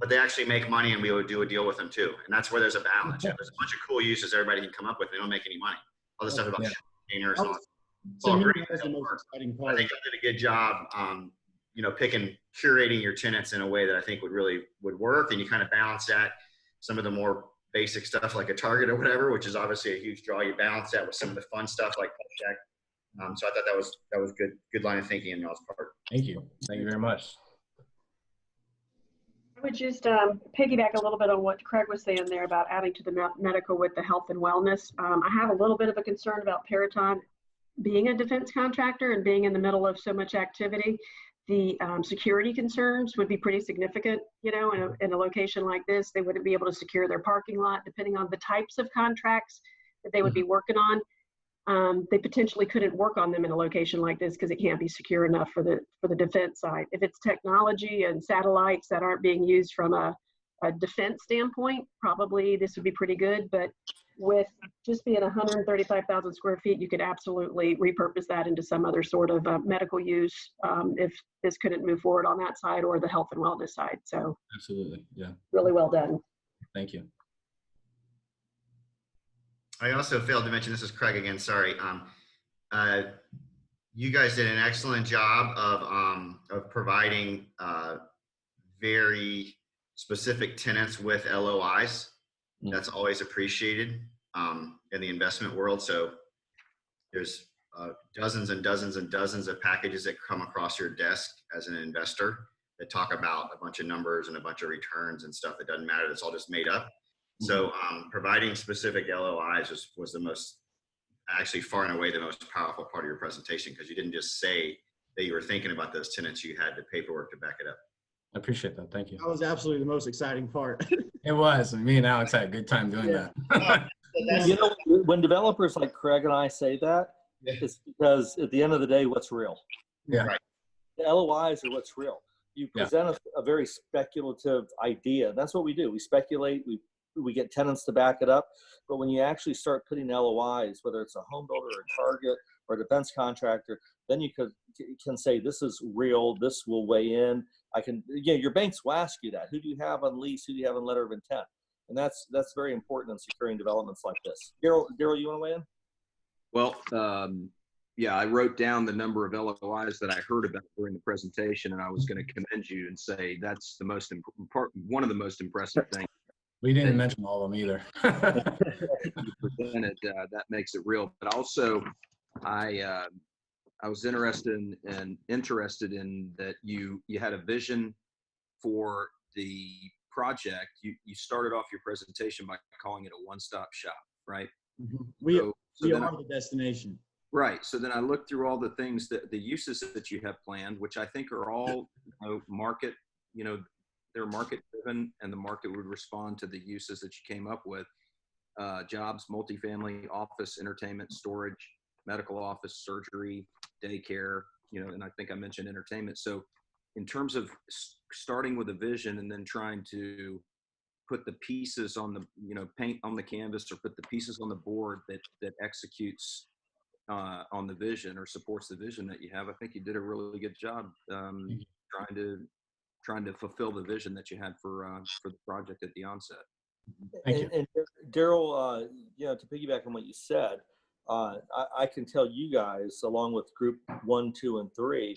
but they actually make money and we would do a deal with them too. And that's where there's a balance. You know, there's a bunch of cool uses everybody can come up with. They don't make any money. All this stuff about containers and all that. To me, Great. that's the most exciting I part. think I did a good job, you know, curating your tenants in a way that I think would work. And you kind of balance that, some of the more basic stuff like a Target or whatever, which is obviously a huge draw. You balance that with some of the fun stuff like check. So I thought that was good line of thinking on y'all's part. Thank you. Thank you very much. I would just piggyback a little bit on what Craig was saying there about adding to the medical with the health and wellness. I have a little bit of a concern about Peraton being a defense contractor and being in the middle of so much activity. The security concerns would be pretty significant, you know, in a location like this. They wouldn't be able to secure their parking lot depending on the types of contracts that they would be working on. They potentially couldn't work on them in a location like this because it can't be secure enough for the defense side. If it's technology and satellites that aren't being used from a defense standpoint, probably this would be pretty good. But with just being 135,000 square feet, you could absolutely repurpose that into some other sort of medical use if this couldn't move forward on that side or the health and wellness side. So absolutely, yeah. Really well done. Thank you. I also failed to mention, this is Craig again, sorry. You guys did an excellent job of providing very specific tenants with LOIs. That's always appreciated in the investment world. So there's dozens and dozens and dozens of packages that come across your desk as an investor that talk about a bunch of numbers and a bunch of returns and stuff that doesn't matter. That's all just made up. So providing specific LOIs was the most, actually far and away the most powerful part of your presentation, because you didn't just say that you were thinking about those tenants, you had the paperwork to back it up. I appreciate that. Thank you. That was absolutely the most exciting part. It was. Me and Alex had a good time doing that. You know, when developers like Craig and I say that, it's because at the end of the day, what's real? Yeah. Right. The LOIs are what's real. You present a very speculative idea. That's what we do. We speculate. We get tenants to back it up. But when you actually start putting LOIs, whether it's a home builder or a Target or a defense contractor, then you can say, this is real. This will weigh in. Your banks will ask you that. Who do you have on lease? Who do you have on letter of intent? And that's very important in securing developments like this. Daryl, you want to weigh in? Well, yeah, I wrote down the number of LOIs that I heard about during the presentation, and I was going to commend you and say that's the most important, one of the most impressive things. We didn't mention all of them either. You presented, that makes it real. But also, I was interested in that you had a vision for the project. You started off your presentation by calling it a one-stop shop, right? Mm-hmm. We are the destination. Right. So then I looked through all the things the uses that you have planned, which I think are all market, they're market driven, and the market would respond to the uses that you came up with. Jobs, multifamily, office, entertainment, storage, medical office, surgery, daycare, and I think I mentioned entertainment. So in terms of starting with a vision and then trying to put the pieces on the, paint on the canvas or put the pieces on the board that executes on the vision or supports the vision that you have, I think you did a really good job trying to fulfill the vision that you had for the project at the onset. Thank you. And Daryl, to piggyback on what you said, I can tell you guys, along with group 1, 2, and 3,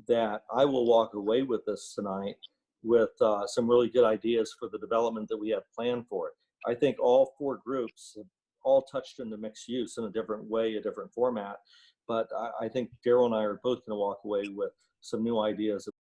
that I will walk away with this tonight with some really good ideas for the development that we have planned for it. I think all 4 groups have all touched into mixed use in a different way, a different format. But I think Daryl and I are both going to walk away with some new ideas that